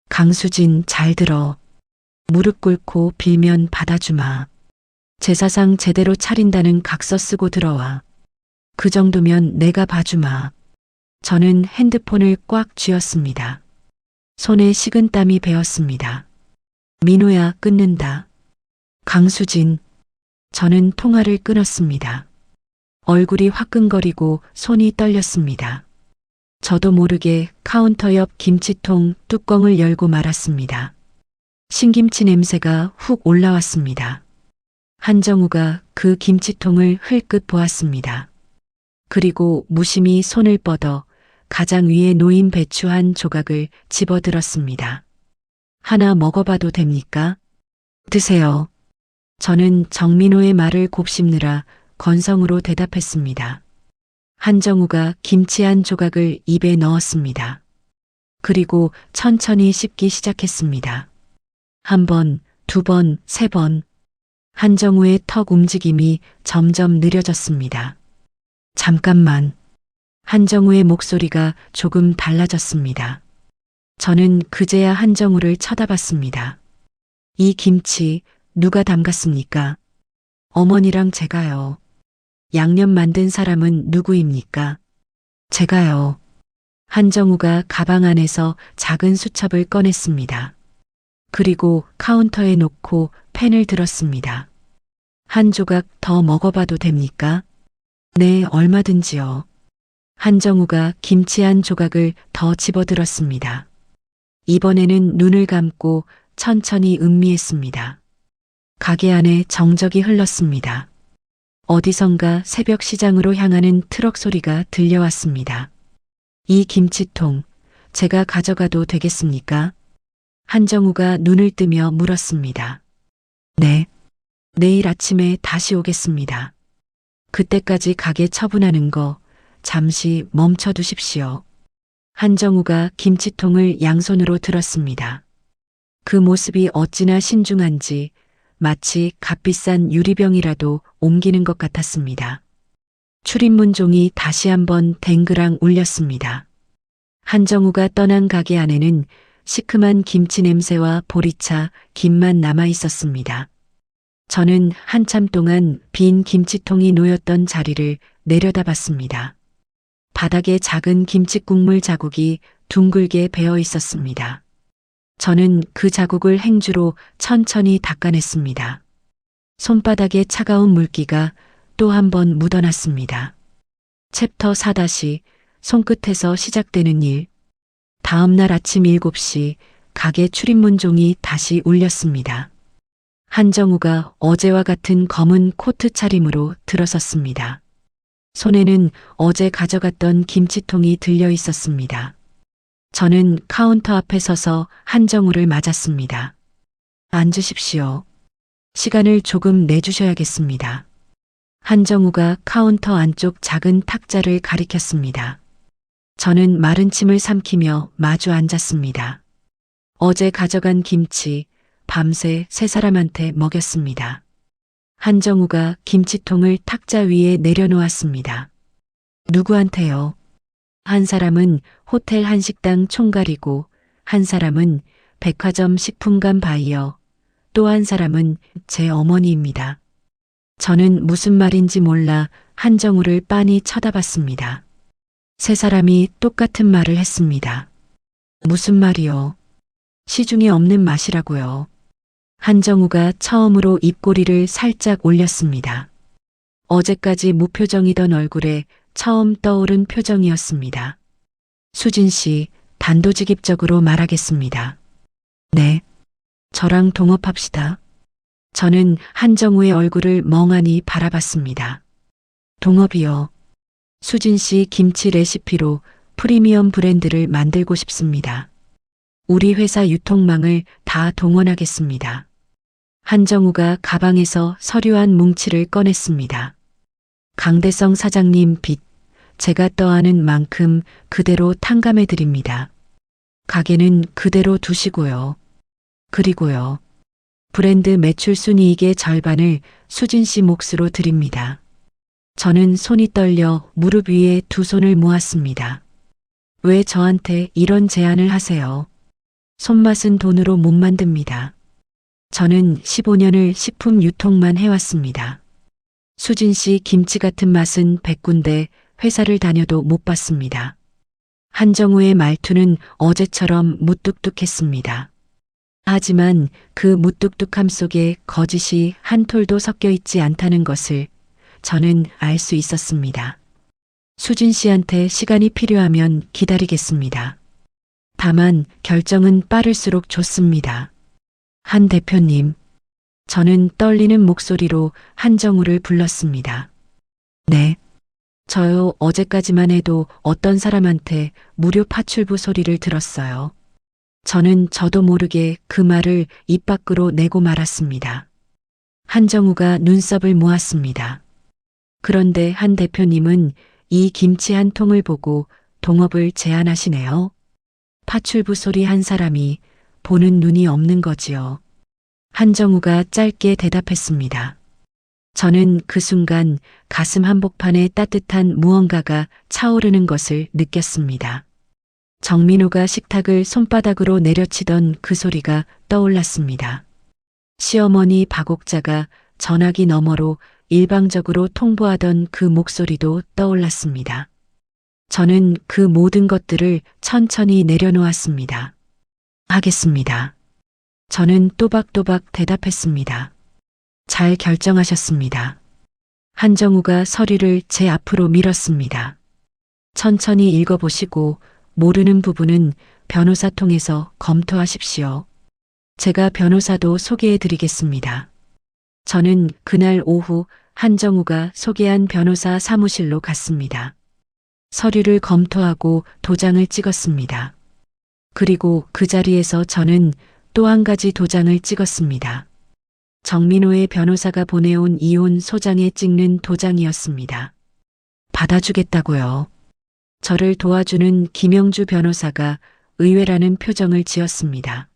강수진 잘 들어. 무릎 꿇고 빌면 받아주마. 제사상 제대로 차린다는 각서 쓰고 들어와. 그 정도면 내가 봐주마. 저는 핸드폰을 꽉 쥐었습니다. 손에 식은땀이 배었습니다. 민호야 끊는다. 강수진. 저는 통화를 끊었습니다. 얼굴이 화끈거리고 손이 떨렸습니다. 저도 모르게 카운터 옆 김치통 뚜껑을 열고 말았습니다. 신김치 냄새가 훅 올라왔습니다. 한정우가 그 김치통을 흘끗 보았습니다. 그리고 무심히 손을 뻗어 가장 위에 놓인 배추 한 조각을 집어들었습니다. 하나 먹어봐도 됩니까? 드세요. 저는 정민호의 말을 곱씹느라 건성으로 대답했습니다. 한정우가 김치 한 조각을 입에 넣었습니다. 그리고 천천히 씹기 시작했습니다. 한 번, 두 번, 세 번. 한정우의 턱 움직임이 점점 느려졌습니다. 잠깐만. 한정우의 목소리가 조금 달라졌습니다. 저는 그제야 한정우를 쳐다봤습니다. 이 김치 누가 담갔습니까? 어머니랑 제가요. 양념 만든 사람은 누구입니까? 제가요. 한정우가 가방 안에서 작은 수첩을 꺼냈습니다. 그리고 카운터에 놓고 펜을 들었습니다. 한 조각 더 먹어봐도 됩니까? 네, 얼마든지요. 한정우가 김치 한 조각을 더 집어들었습니다. 이번에는 눈을 감고 천천히 음미했습니다. 가게 안에 정적이 흘렀습니다. 어디선가 새벽 시장으로 향하는 트럭 소리가 들려왔습니다. 이 김치통 제가 가져가도 되겠습니까? 한정우가 눈을 뜨며 물었습니다. 네. 내일 아침에 다시 오겠습니다. 그때까지 가게 처분하는 거 잠시 멈춰 두십시오. 한정우가 김치통을 양손으로 들었습니다. 그 모습이 어찌나 신중한지 마치 값비싼 유리병이라도 옮기는 것 같았습니다. 출입문 종이 다시 한번 댕그랑 울렸습니다. 한정우가 떠난 가게 안에는 시큼한 김치 냄새와 보리차, 김만 남아 있었습니다. 저는 한참 동안 빈 김치통이 놓였던 자리를 내려다봤습니다. 바닥에 작은 김치국물 자국이 둥글게 배어 있었습니다. 저는 그 자국을 행주로 천천히 닦아냈습니다. 손바닥에 차가운 물기가 또 한 번 묻어났습니다. 챕터 4 손끝에서 시작되는 일. 다음 날 아침 7시 가게 출입문 종이 다시 울렸습니다. 한정우가 어제와 같은 검은 코트 차림으로 들어섰습니다. 손에는 어제 가져갔던 김치통이 들려 있었습니다. 저는 카운터 앞에 서서 한정우를 맞았습니다. 앉으십시오. 시간을 조금 내주셔야겠습니다. 한정우가 카운터 안쪽 작은 탁자를 가리켰습니다. 저는 마른 침을 삼키며 마주 앉았습니다. 어제 가져간 김치, 밤새 세 사람한테 먹였습니다. 한정우가 김치통을 탁자 위에 내려놓았습니다. 누구한테요? 한 사람은 호텔 한식당 총괄이고, 한 사람은 백화점 식품관 바이어, 또 한 사람은 제 어머니입니다. 저는 무슨 말인지 몰라 한정우를 빤히 쳐다봤습니다. 세 사람이 똑같은 말을 했습니다. 무슨 말이요? 시중에 없는 맛이라고요. 한정우가 처음으로 입꼬리를 살짝 올렸습니다. 어제까지 무표정이던 얼굴에 처음 떠오른 표정이었습니다. 수진 씨, 단도직입적으로 말하겠습니다. 네. 저랑 동업합시다. 저는 한정우의 얼굴을 멍하니 바라봤습니다. 동업이요. 수진 씨 김치 레시피로 프리미엄 브랜드를 만들고 싶습니다. 우리 회사 유통망을 다 동원하겠습니다. 한정우가 가방에서 서류한 뭉치를 꺼냈습니다. 강대성 사장님 빚, 제가 떠안은 만큼 그대로 탕감해 드립니다. 가게는 그대로 두시고요. 그리고요. 브랜드 매출 순이익의 절반을 수진 씨 몫으로 드립니다. 저는 손이 떨려 무릎 위에 두 손을 모았습니다. 왜 저한테 이런 제안을 하세요? 손맛은 돈으로 못 만듭니다. 저는 15년을 식품 유통만 해왔습니다. 수진 씨 김치 같은 맛은 100군데 회사를 다녀도 못 봤습니다. 한정우의 말투는 어제처럼 무뚝뚝했습니다. 하지만 그 무뚝뚝함 속에 거짓이 한 톨도 섞여 있지 않다는 것을 저는 알 수 있었습니다. 수진 씨한테 시간이 필요하면 기다리겠습니다. 다만 결정은 빠를수록 좋습니다. 한 대표님, 저는 떨리는 목소리로 한정우를 불렀습니다. 네. 저요, 어제까지만 해도 어떤 사람한테 무료 파출부 소리를 들었어요. 저는 저도 모르게 그 말을 입 밖으로 내고 말았습니다. 한정우가 눈썹을 모았습니다. 그런데 한 대표님은 이 김치 한 통을 보고 동업을 제안하시네요. 파출부 소리 한 사람이 보는 눈이 없는 거지요. 한정우가 짧게 대답했습니다. 저는 그 순간 가슴 한복판에 따뜻한 무언가가 차오르는 것을 느꼈습니다. 정민호가 식탁을 손바닥으로 내려치던 그 소리가 떠올랐습니다. 시어머니 박옥자가 전화기 너머로 일방적으로 통보하던 그 목소리도 떠올랐습니다. 저는 그 모든 것들을 천천히 내려놓았습니다. 하겠습니다. 저는 또박또박 대답했습니다. 잘 결정하셨습니다. 한정우가 서류를 제 앞으로 밀었습니다. 천천히 읽어보시고 모르는 부분은 변호사 통해서 검토하십시오. 제가 변호사도 소개해 드리겠습니다. 저는 그날 오후 한정우가 소개한 변호사 사무실로 갔습니다. 서류를 검토하고 도장을 찍었습니다. 그리고 그 자리에서 저는 또 한 가지 도장을 찍었습니다. 정민호의 변호사가 보내온 이혼 소장에 찍는 도장이었습니다. 받아주겠다고요. 저를 도와주는 김영주 변호사가 의외라는 표정을 지었습니다.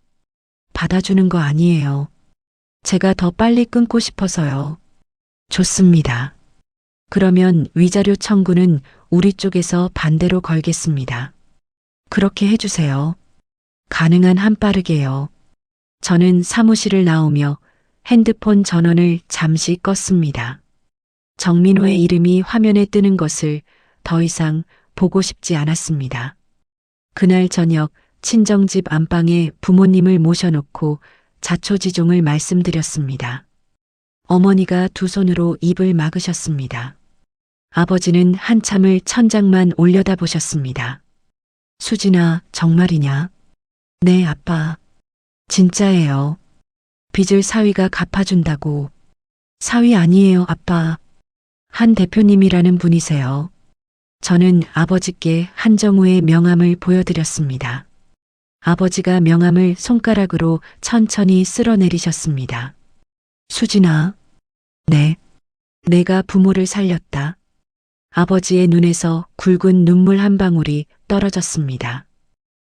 받아주는 거 아니에요. 제가 더 빨리 끊고 싶어서요. 좋습니다. 그러면 위자료 청구는 우리 쪽에서 반대로 걸겠습니다. 그렇게 해주세요. 가능한 한 빠르게요. 저는 사무실을 나오며 핸드폰 전원을 잠시 껐습니다. 정민호의 이름이 화면에 뜨는 것을 더 이상 보고 싶지 않았습니다. 그날 저녁 친정집 안방에 부모님을 모셔놓고 자초지종을 말씀드렸습니다. 어머니가 두 손으로 입을 막으셨습니다. 아버지는 한참을 천장만 올려다보셨습니다. 수진아, 정말이냐? 네, 아빠. 진짜예요. 빚을 사위가 갚아준다고. 사위 아니에요, 아빠. 한 대표님이라는 분이세요. 저는 아버지께 한정우의 명함을 보여드렸습니다. 아버지가 명함을 손가락으로 천천히 쓸어내리셨습니다. 수진아. 네. 내가 부모를 살렸다. 아버지의 눈에서 굵은 눈물 한 방울이 떨어졌습니다.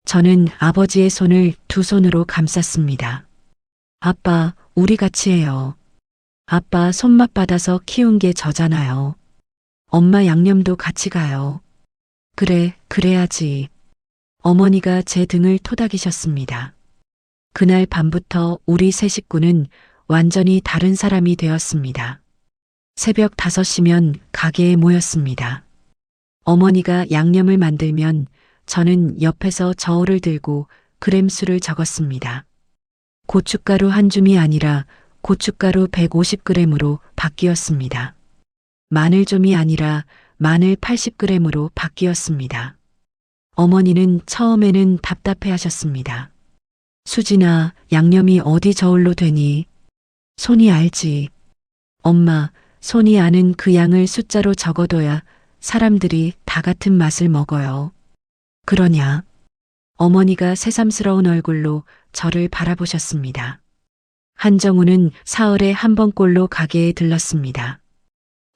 저는 아버지의 손을 두 손으로 감쌌습니다. 아빠, 우리 같이 해요. 아빠 손맛 받아서 키운 게 저잖아요. 엄마 양념도 같이 가요. 그래, 그래야지. 어머니가 제 등을 토닥이셨습니다. 그날 밤부터 우리 세 식구는 완전히 다른 사람이 되었습니다. 새벽 5시면 가게에 모였습니다. 어머니가 양념을 만들면 저는 옆에서 저울을 들고 그램수를 적었습니다. 고춧가루 한 줌이 아니라 고춧가루 150g으로 바뀌었습니다. 마늘좀이 아니라 마늘 80g으로 바뀌었습니다. 어머니는 처음에는 답답해 하셨습니다. 수진아, 양념이 어디 저울로 되니? 손이 알지. 엄마, 손이 아는 그 양을 숫자로 적어둬야 사람들이 다 같은 맛을 먹어요. 그러냐? 어머니가 새삼스러운 얼굴로 저를 바라보셨습니다. 한정우는 사흘에 한 번꼴로 가게에 들렀습니다.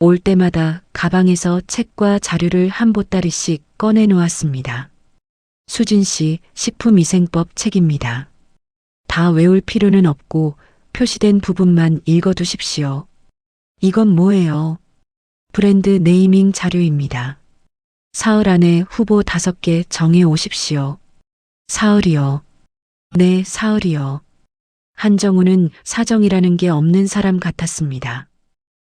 올 때마다 가방에서 책과 자료를 한 보따리씩 꺼내 놓았습니다. 수진 씨 식품위생법 책입니다. 다 외울 필요는 없고 표시된 부분만 읽어두십시오. 이건 뭐예요? 브랜드 네이밍 자료입니다. 사흘 안에 후보 5개 정해 오십시오. 사흘이요. 네, 사흘이요. 한정우는 사정이라는 게 없는 사람 같았습니다.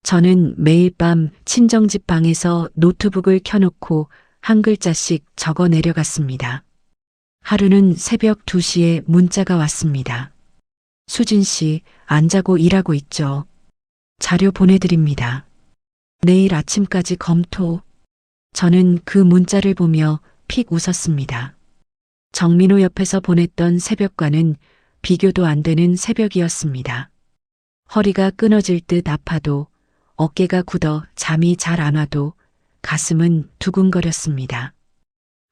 저는 매일 밤 친정집 방에서 노트북을 켜놓고 한 글자씩 적어 내려갔습니다. 하루는 새벽 2시에 문자가 왔습니다. 수진 씨, 안 자고 일하고 있죠? 자료 보내드립니다. 내일 아침까지 검토. 저는 그 문자를 보며 픽 웃었습니다. 정민호 옆에서 보냈던 새벽과는 비교도 안 되는 새벽이었습니다. 허리가 끊어질 듯 아파도 어깨가 굳어 잠이 잘 안 와도 가슴은 두근거렸습니다.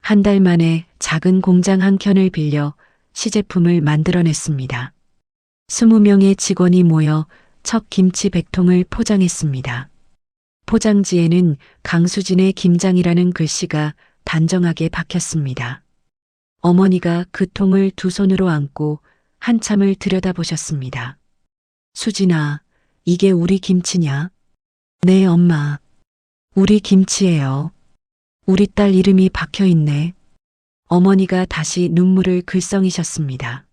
한 달 만에 작은 공장 한 켠을 빌려 시제품을 만들어냈습니다. 20명의 직원이 모여 첫 김치 100통을 포장했습니다. 포장지에는 강수진의 김장이라는 글씨가 단정하게 박혔습니다. 어머니가 그 통을 두 손으로 안고 한참을 들여다보셨습니다. 수진아, 이게 우리 김치냐? 네, 엄마. 우리 김치예요. 우리 딸 이름이 박혀 있네. 어머니가 다시 눈물을 글썽이셨습니다.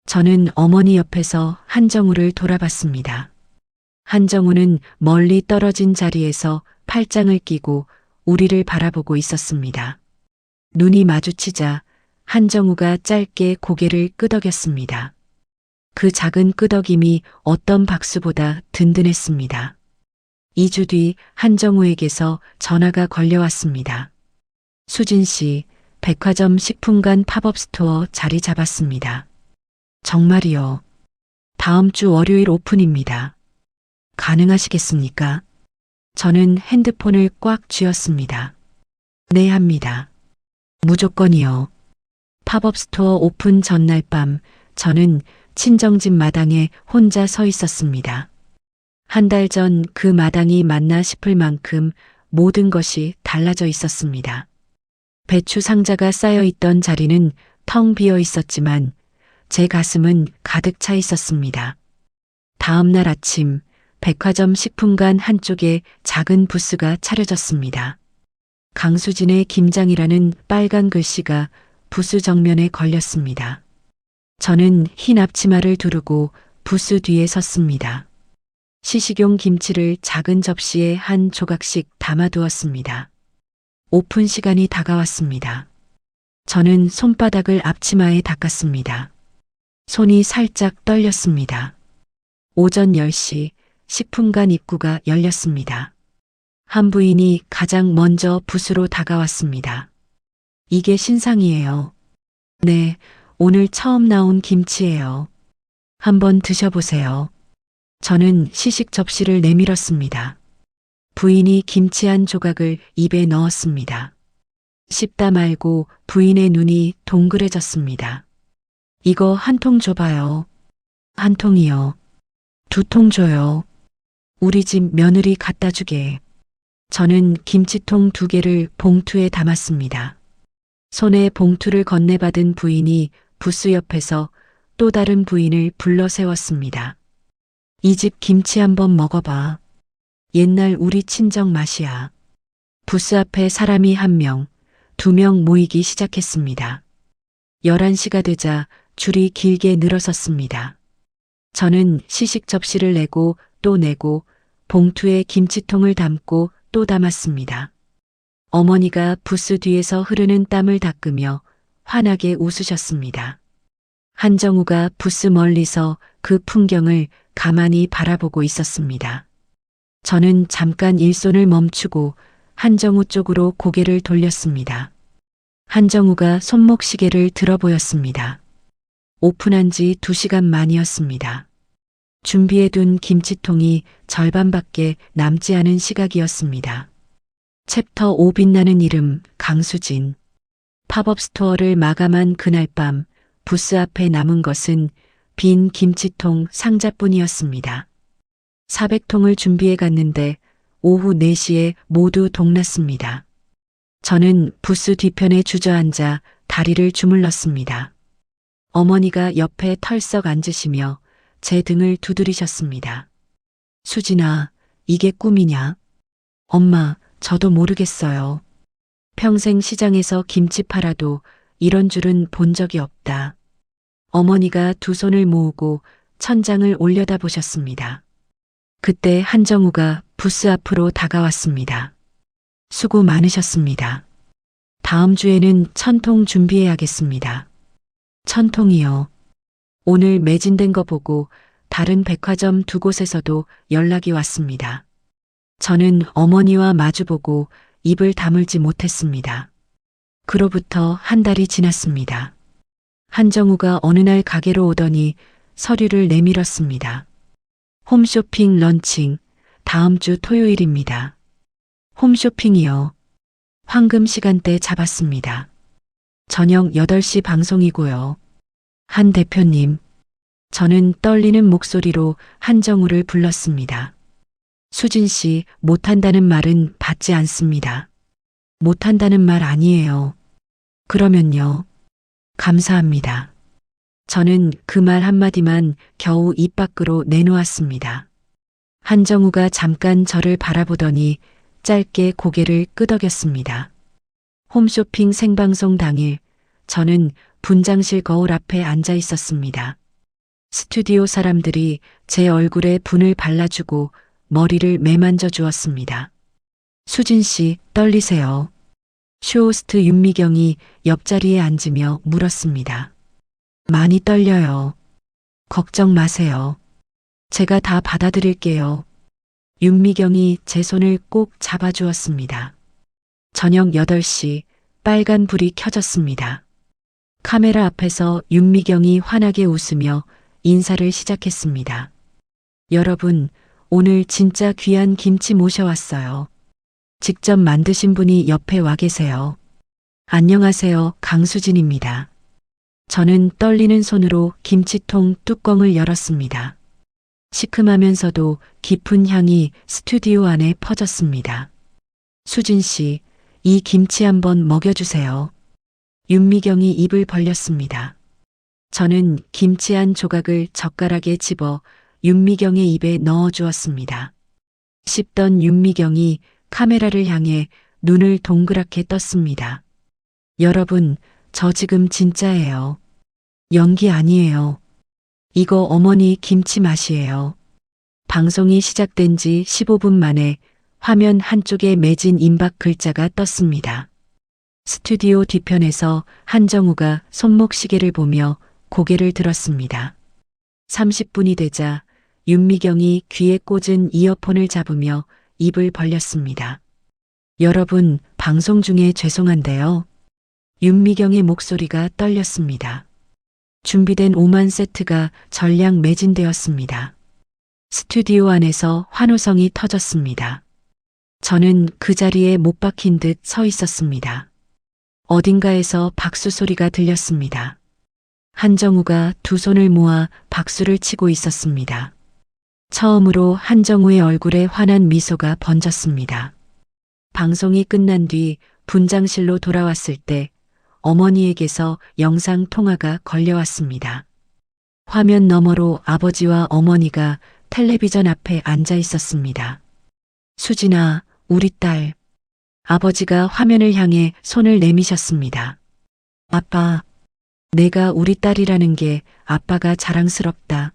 저는 어머니 옆에서 한정우를 돌아봤습니다. 한정우는 멀리 떨어진 자리에서 팔짱을 끼고 우리를 바라보고 있었습니다. 눈이 마주치자 한정우가 짧게 고개를 끄덕였습니다. 그 작은 끄덕임이 어떤 박수보다 든든했습니다. 2주 뒤 한정우에게서 전화가 걸려왔습니다. 수진 씨, 백화점 식품관 팝업 스토어 자리 잡았습니다. 정말이요. 다음 주 월요일 오픈입니다. 가능하시겠습니까? 저는 핸드폰을 꽉 쥐었습니다. 네, 합니다. 무조건이요. 팝업 스토어 오픈 전날 밤 저는 친정집 마당에 혼자 서 있었습니다. 한 달 전 그 마당이 맞나 싶을 만큼 모든 것이 달라져 있었습니다. 배추 상자가 쌓여 있던 자리는 텅 비어 있었지만 제 가슴은 가득 차 있었습니다. 다음 날 아침 백화점 식품관 한쪽에 작은 부스가 차려졌습니다. 강수진의 김장이라는 빨간 글씨가 부스 정면에 걸렸습니다. 저는 흰 앞치마를 두르고 부스 뒤에 섰습니다. 시식용 김치를 작은 접시에 한 조각씩 담아두었습니다. 오픈 시간이 다가왔습니다. 저는 손바닥을 앞치마에 닦았습니다. 손이 살짝 떨렸습니다. 오전 10시 식품관 입구가 열렸습니다. 한 부인이 가장 먼저 붓으로 다가왔습니다. 이게 신상이에요. 네, 오늘 처음 나온 김치예요. 한번 드셔보세요. 저는 시식 접시를 내밀었습니다. 부인이 김치 한 조각을 입에 넣었습니다. 씹다 말고 부인의 눈이 동그래졌습니다. 이거 한 통 줘봐요. 한 통이요. 2통 줘요. 우리 집 며느리 갖다 주게. 저는 김치통 2개를 봉투에 담았습니다. 손에 봉투를 건네받은 부인이 부스 옆에서 또 다른 부인을 불러 세웠습니다. 이 집 김치 한번 먹어봐. 옛날 우리 친정 맛이야. 부스 앞에 사람이 1명, 2명 모이기 시작했습니다. 11시가 되자 줄이 길게 늘어섰습니다. 저는 시식 접시를 내고 또 내고 봉투에 김치통을 담고 또 담았습니다. 어머니가 부스 뒤에서 흐르는 땀을 닦으며 환하게 웃으셨습니다. 한정우가 부스 멀리서 그 풍경을 가만히 바라보고 있었습니다. 저는 잠깐 일손을 멈추고 한정우 쪽으로 고개를 돌렸습니다. 한정우가 손목시계를 들어 보였습니다. 오픈한 지 2시간 만이었습니다. 준비해둔 김치통이 절반밖에 남지 않은 시각이었습니다. 챕터 5 빛나는 이름 강수진. 팝업 스토어를 마감한 그날 밤 부스 앞에 남은 것은 빈 김치통 상자뿐이었습니다. 400통을 준비해 갔는데 오후 4시에 모두 동났습니다. 저는 부스 뒤편에 주저앉아 다리를 주물렀습니다. 어머니가 옆에 털썩 앉으시며 제 등을 두드리셨습니다. 수진아, 이게 꿈이냐? 엄마, 저도 모르겠어요. 평생 시장에서 김치 팔아도 이런 줄은 본 적이 없다. 어머니가 2 손을 모으고 천장을 올려다 보셨습니다. 그때 한정우가 부스 앞으로 다가왔습니다. 수고 많으셨습니다. 다음 주에는 1000통 준비해야겠습니다. 1000통이요. 오늘 매진된 거 보고 다른 백화점 2곳에서도 연락이 왔습니다. 저는 어머니와 마주보고 입을 다물지 못했습니다. 그로부터 1달이 지났습니다. 한정우가 어느 날 가게로 오더니 서류를 내밀었습니다. 홈쇼핑 런칭, 다음 주 토요일입니다. 홈쇼핑이요. 황금 시간대 잡았습니다. 저녁 8시 방송이고요. 한 대표님, 저는 떨리는 목소리로 한정우를 불렀습니다. 수진 씨, 못한다는 말은 받지 않습니다. 못한다는 말 아니에요. 그러면요. 감사합니다. 저는 그 말 한마디만 겨우 입 밖으로 내놓았습니다. 한정우가 잠깐 저를 바라보더니 짧게 고개를 끄덕였습니다. 홈쇼핑 생방송 당일 저는 분장실 거울 앞에 앉아 있었습니다. 스튜디오 사람들이 제 얼굴에 분을 발라주고 머리를 매만져 주었습니다. 수진 씨, 떨리세요? 쇼호스트 윤미경이 옆자리에 앉으며 물었습니다. 많이 떨려요. 걱정 마세요. 제가 다 받아드릴게요. 윤미경이 제 손을 꼭 잡아주었습니다. 저녁 8시 빨간 불이 켜졌습니다. 카메라 앞에서 윤미경이 환하게 웃으며 인사를 시작했습니다. 여러분, 오늘 진짜 귀한 김치 모셔왔어요. 직접 만드신 분이 옆에 와 계세요. 안녕하세요, 강수진입니다. 저는 떨리는 손으로 김치통 뚜껑을 열었습니다. 시큼하면서도 깊은 향이 스튜디오 안에 퍼졌습니다. 수진 씨, 이 김치 한번 먹여주세요. 윤미경이 입을 벌렸습니다. 저는 김치 한 조각을 젓가락에 집어 윤미경의 입에 넣어 주었습니다. 씹던 윤미경이 카메라를 향해 눈을 동그랗게 떴습니다. 여러분, 저 지금 진짜예요. 연기 아니에요. 이거 어머니 김치 맛이에요. 방송이 시작된 지 15분 만에 화면 한쪽에 매진 임박 글자가 떴습니다. 스튜디오 뒤편에서 한정우가 손목시계를 보며 고개를 들었습니다. 30분이 되자 윤미경이 귀에 꽂은 이어폰을 잡으며 입을 벌렸습니다. 여러분, 방송 중에 죄송한데요. 윤미경의 목소리가 떨렸습니다. 준비된 5만 세트가 전량 매진되었습니다. 스튜디오 안에서 환호성이 터졌습니다. 저는 그 자리에 못 박힌 듯 서 있었습니다. 어딘가에서 박수 소리가 들렸습니다. 한정우가 두 손을 모아 박수를 치고 있었습니다. 처음으로 한정우의 얼굴에 환한 미소가 번졌습니다. 방송이 끝난 뒤 분장실로 돌아왔을 때 어머니에게서 영상 통화가 걸려왔습니다. 화면 너머로 아버지와 어머니가 텔레비전 앞에 앉아 있었습니다. 수진아, 우리 딸. 아버지가 화면을 향해 손을 내미셨습니다. 아빠, 내가 우리 딸이라는 게 아빠가 자랑스럽다.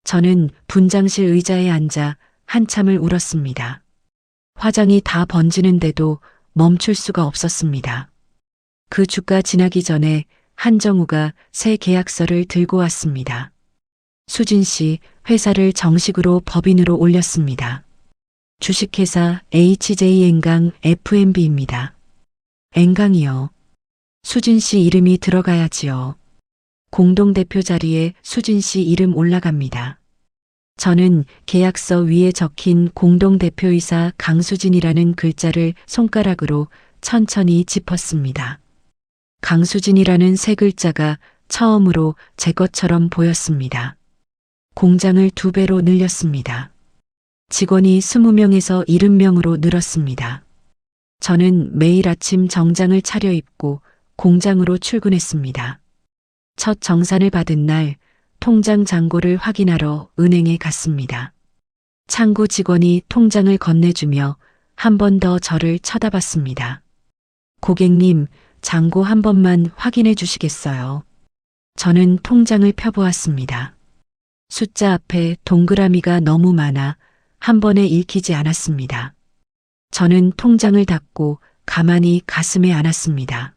저는 분장실 의자에 앉아 한참을 울었습니다. 화장이 다 번지는데도 멈출 수가 없었습니다. 그 주가 지나기 전에 한정우가 새 계약서를 들고 왔습니다. 수진 씨, 회사를 정식으로 법인으로 올렸습니다. 주식회사 HJN강 F&B입니다. 엔강이요. 수진 씨 이름이 들어가야지요. 공동대표 자리에 수진 씨 이름 올라갑니다. 저는 계약서 위에 적힌 공동대표이사 강수진이라는 글자를 손가락으로 천천히 짚었습니다. 강수진이라는 세 글자가 처음으로 제 것처럼 보였습니다. 공장을 2배로 늘렸습니다. 직원이 20명에서 70명으로 늘었습니다. 저는 매일 아침 정장을 차려입고 공장으로 출근했습니다. 첫 정산을 받은 날 통장 잔고를 확인하러 은행에 갔습니다. 창구 직원이 통장을 건네주며 한 번 더 저를 쳐다봤습니다. 고객님, 잔고 한 번만 확인해 주시겠어요? 저는 통장을 펴보았습니다. 숫자 앞에 동그라미가 너무 많아 한 번에 읽히지 않았습니다. 저는 통장을 닫고 가만히 가슴에 안았습니다.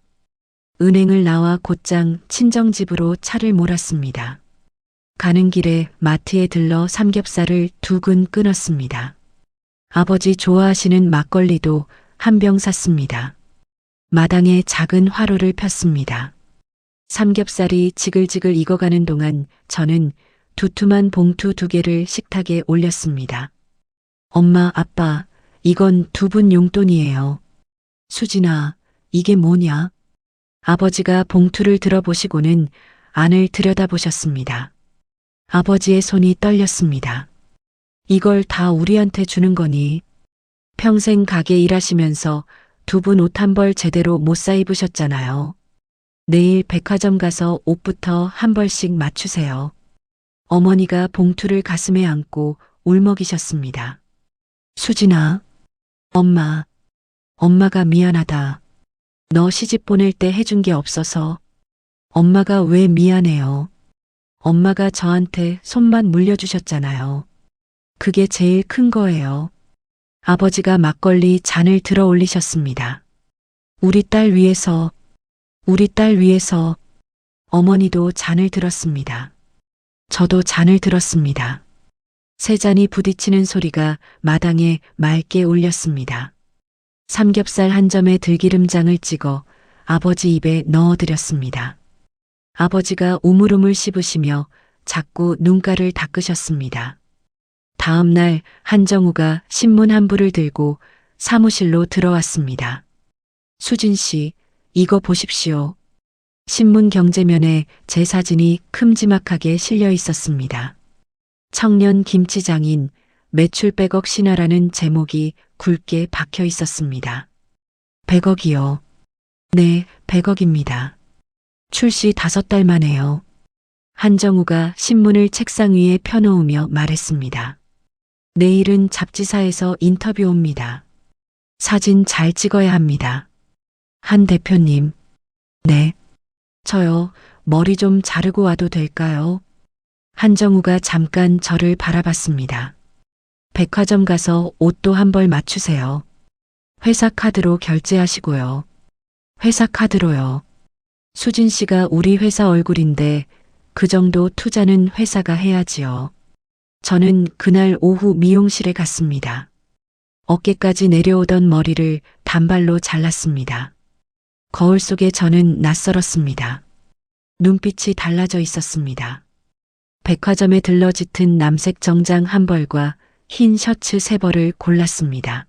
은행을 나와 곧장 친정집으로 차를 몰았습니다. 가는 길에 마트에 들러 삼겹살을 2근 끊었습니다. 아버지 좋아하시는 막걸리도 한 병 샀습니다. 마당에 작은 화로를 폈습니다. 삼겹살이 지글지글 익어가는 동안 저는 두툼한 봉투 2개를 식탁에 올렸습니다. 엄마, 아빠, 이건 2분 용돈이에요. 수진아, 이게 뭐냐? 아버지가 봉투를 들어보시고는 안을 들여다보셨습니다. 아버지의 손이 떨렸습니다. 이걸 다 우리한테 주는 거니? 평생 가게 일하시면서 2분 옷 한 벌 제대로 못 사 입으셨잖아요. 내일 백화점 가서 옷부터 한 벌씩 맞추세요. 어머니가 봉투를 가슴에 안고 울먹이셨습니다. 수진아, 엄마가 미안하다. 너 시집 보낼 때 해준 게 없어서. 엄마가 왜 미안해요? 엄마가 저한테 손만 물려주셨잖아요. 그게 제일 큰 거예요. 아버지가 막걸리 잔을 들어 올리셨습니다. 우리 딸 위해서. 어머니도 잔을 들었습니다. 저도 잔을 들었습니다. 세 잔이 부딪히는 소리가 마당에 맑게 울렸습니다. 삼겹살 한 점에 들기름장을 찍어 아버지 입에 넣어드렸습니다. 아버지가 우물우물 씹으시며 자꾸 눈가를 닦으셨습니다. 다음 날 한정우가 신문 한 부를 들고 사무실로 들어왔습니다. 수진 씨, 이거 보십시오. 신문 경제면에 제 사진이 큼지막하게 실려 있었습니다. 청년 김치장인 매출 100억 신화라는 제목이 굵게 박혀 있었습니다. 100억이요. 네, 100억입니다. 출시 5달 만에요. 한정우가 신문을 책상 위에 펴놓으며 말했습니다. 내일은 잡지사에서 인터뷰 옵니다. 사진 잘 찍어야 합니다. 한 대표님. 네. 저요, 머리 좀 자르고 와도 될까요? 한정우가 잠깐 저를 바라봤습니다. 백화점 가서 옷도 한 벌 맞추세요. 회사 카드로 결제하시고요. 회사 카드로요. 수진 씨가 우리 회사 얼굴인데 그 정도 투자는 회사가 해야지요. 저는 그날 오후 미용실에 갔습니다. 어깨까지 내려오던 머리를 단발로 잘랐습니다. 거울 속에 저는 낯설었습니다. 눈빛이 달라져 있었습니다. 백화점에 들러 짙은 남색 정장 한 벌과 흰 셔츠 세 벌을 골랐습니다.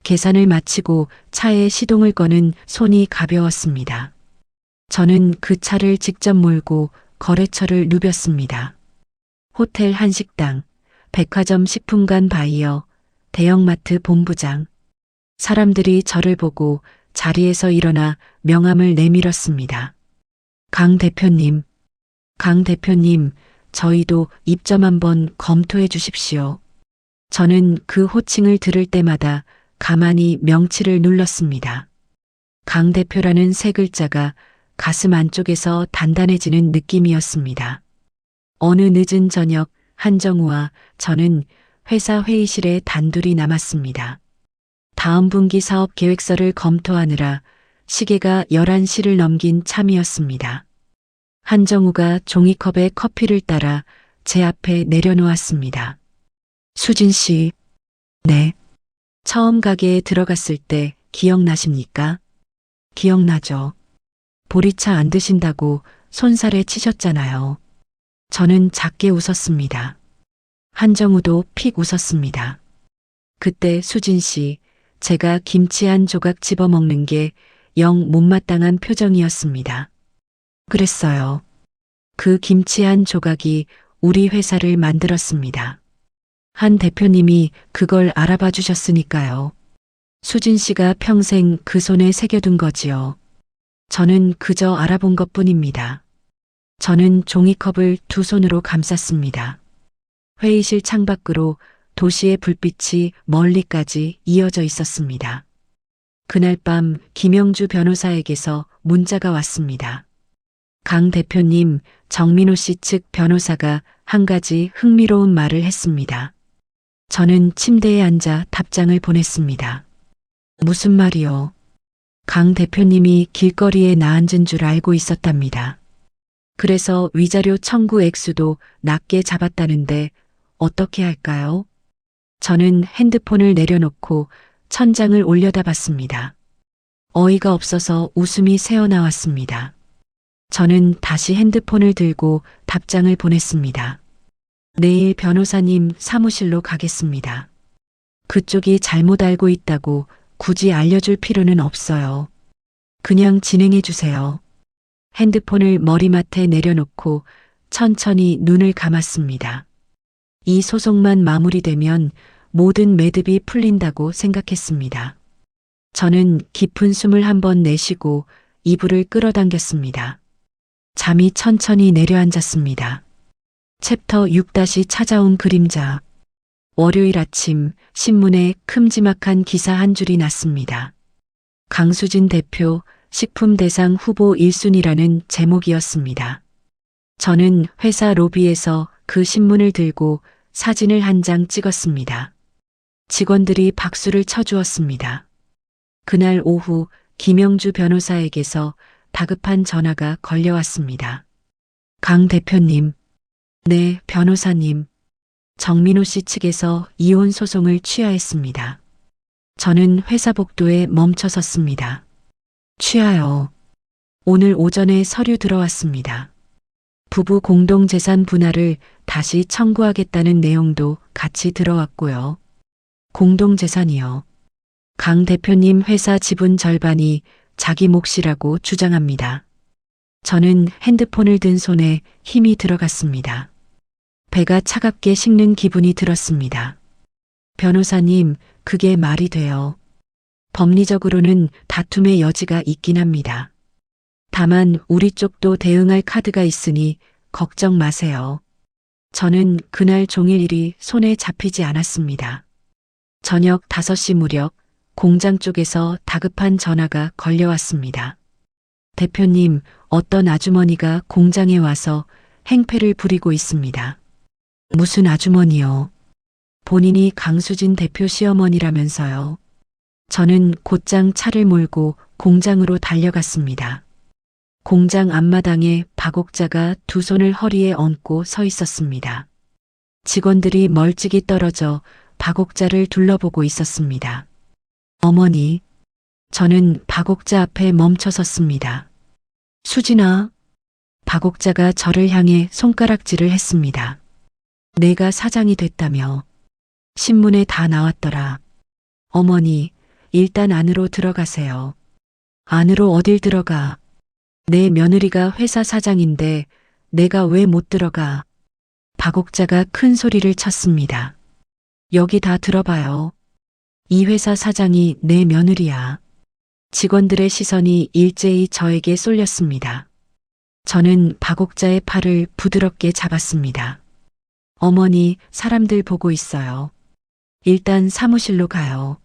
계산을 마치고 차에 시동을 거는 손이 가벼웠습니다. 저는 그 차를 직접 몰고 거래처를 누볐습니다. 호텔 한식당, 백화점 식품관 바이어, 대형마트 본부장. 사람들이 저를 보고 자리에서 일어나 명함을 내밀었습니다. 강 대표님, 강 대표님, 저희도 입점 한번 검토해 주십시오. 저는 그 호칭을 들을 때마다 가만히 명치를 눌렀습니다. 강 대표라는 세 글자가 가슴 안쪽에서 단단해지는 느낌이었습니다. 어느 늦은 저녁 한정우와 저는 회사 회의실에 단둘이 남았습니다. 다음 분기 사업 계획서를 검토하느라 시계가 11시를 넘긴 참이었습니다. 한정우가 종이컵에 커피를 따라 제 앞에 내려놓았습니다. 수진 씨, 네. 처음 가게에 들어갔을 때 기억나십니까? 기억나죠. 보리차 안 드신다고 손살에 치셨잖아요. 저는 작게 웃었습니다. 한정우도 픽 웃었습니다. 그때 수진 씨, 제가 김치 한 조각 집어먹는 게 영 못마땅한 표정이었습니다. 그랬어요. 그 김치 한 조각이 우리 회사를 만들었습니다. 한 대표님이 그걸 알아봐 주셨으니까요. 수진 씨가 평생 그 손에 새겨둔 거지요. 저는 그저 알아본 것뿐입니다. 저는 종이컵을 두 손으로 감쌌습니다. 회의실 창밖으로 도시의 불빛이 멀리까지 이어져 있었습니다. 그날 밤 김영주 변호사에게서 문자가 왔습니다. 강 대표님, 정민호 씨 측 변호사가 한 가지 흥미로운 말을 했습니다. 저는 침대에 앉아 답장을 보냈습니다. 무슨 말이요? 강 대표님이 길거리에 나앉은 줄 알고 있었답니다. 그래서 위자료 청구 액수도 낮게 잡았다는데 어떻게 할까요? 저는 핸드폰을 내려놓고 천장을 올려다봤습니다. 어이가 없어서 웃음이 새어나왔습니다. 저는 다시 핸드폰을 들고 답장을 보냈습니다. 내일 변호사님 사무실로 가겠습니다. 그쪽이 잘못 알고 있다고 굳이 알려줄 필요는 없어요. 그냥 진행해 주세요. 핸드폰을 머리맡에 내려놓고 천천히 눈을 감았습니다. 이 소송만 마무리되면 모든 매듭이 풀린다고 생각했습니다. 저는 깊은 숨을 한번 내쉬고 이불을 끌어당겼습니다. 잠이 천천히 내려앉았습니다. 챕터 6 다시 찾아온 그림자. 월요일 아침 신문에 큼지막한 기사 한 줄이 났습니다. 강수진 대표 식품 대상 후보 1순위라는 제목이었습니다. 저는 회사 로비에서 그 신문을 들고 사진을 한 장 찍었습니다. 직원들이 박수를 쳐주었습니다. 그날 오후 김영주 변호사에게서 다급한 전화가 걸려왔습니다. 강 대표님. 네, 변호사님. 정민호 씨 측에서 이혼 소송을 취하했습니다. 저는 회사 복도에 멈춰섰습니다. 취하요. 오늘 오전에 서류 들어왔습니다. 부부 공동재산 분할을 다시 청구하겠다는 내용도 같이 들어왔고요. 공동재산이요. 강 대표님 회사 지분 절반이 자기 몫이라고 주장합니다. 저는 핸드폰을 든 손에 힘이 들어갔습니다. 배가 차갑게 식는 기분이 들었습니다. 변호사님, 그게 말이 돼요. 법리적으로는 다툼의 여지가 있긴 합니다. 다만 우리 쪽도 대응할 카드가 있으니 걱정 마세요. 저는 그날 종일 일이 손에 잡히지 않았습니다. 저녁 5시 무렵 공장 쪽에서 다급한 전화가 걸려왔습니다. 대표님, 어떤 아주머니가 공장에 와서 행패를 부리고 있습니다. 무슨 아주머니요? 본인이 강수진 대표 시어머니라면서요. 저는 곧장 차를 몰고 공장으로 달려갔습니다. 공장 앞마당에 박옥자가 두 손을 허리에 얹고 서 있었습니다. 직원들이 멀찍이 떨어져 박옥자를 둘러보고 있었습니다. 어머니, 저는 박옥자 앞에 멈춰 섰습니다. 수진아, 박옥자가 저를 향해 손가락질을 했습니다. 내가 사장이 됐다며. 신문에 다 나왔더라. 어머니, 일단 안으로 들어가세요. 안으로 어딜 들어가? 내 며느리가 회사 사장인데 내가 왜 못 들어가? 박옥자가 큰 소리를 쳤습니다. 여기 다 들어봐요. 이 회사 사장이 내 며느리야. 직원들의 시선이 일제히 저에게 쏠렸습니다. 저는 박옥자의 팔을 부드럽게 잡았습니다. 어머니, 사람들 보고 있어요. 일단 사무실로 가요.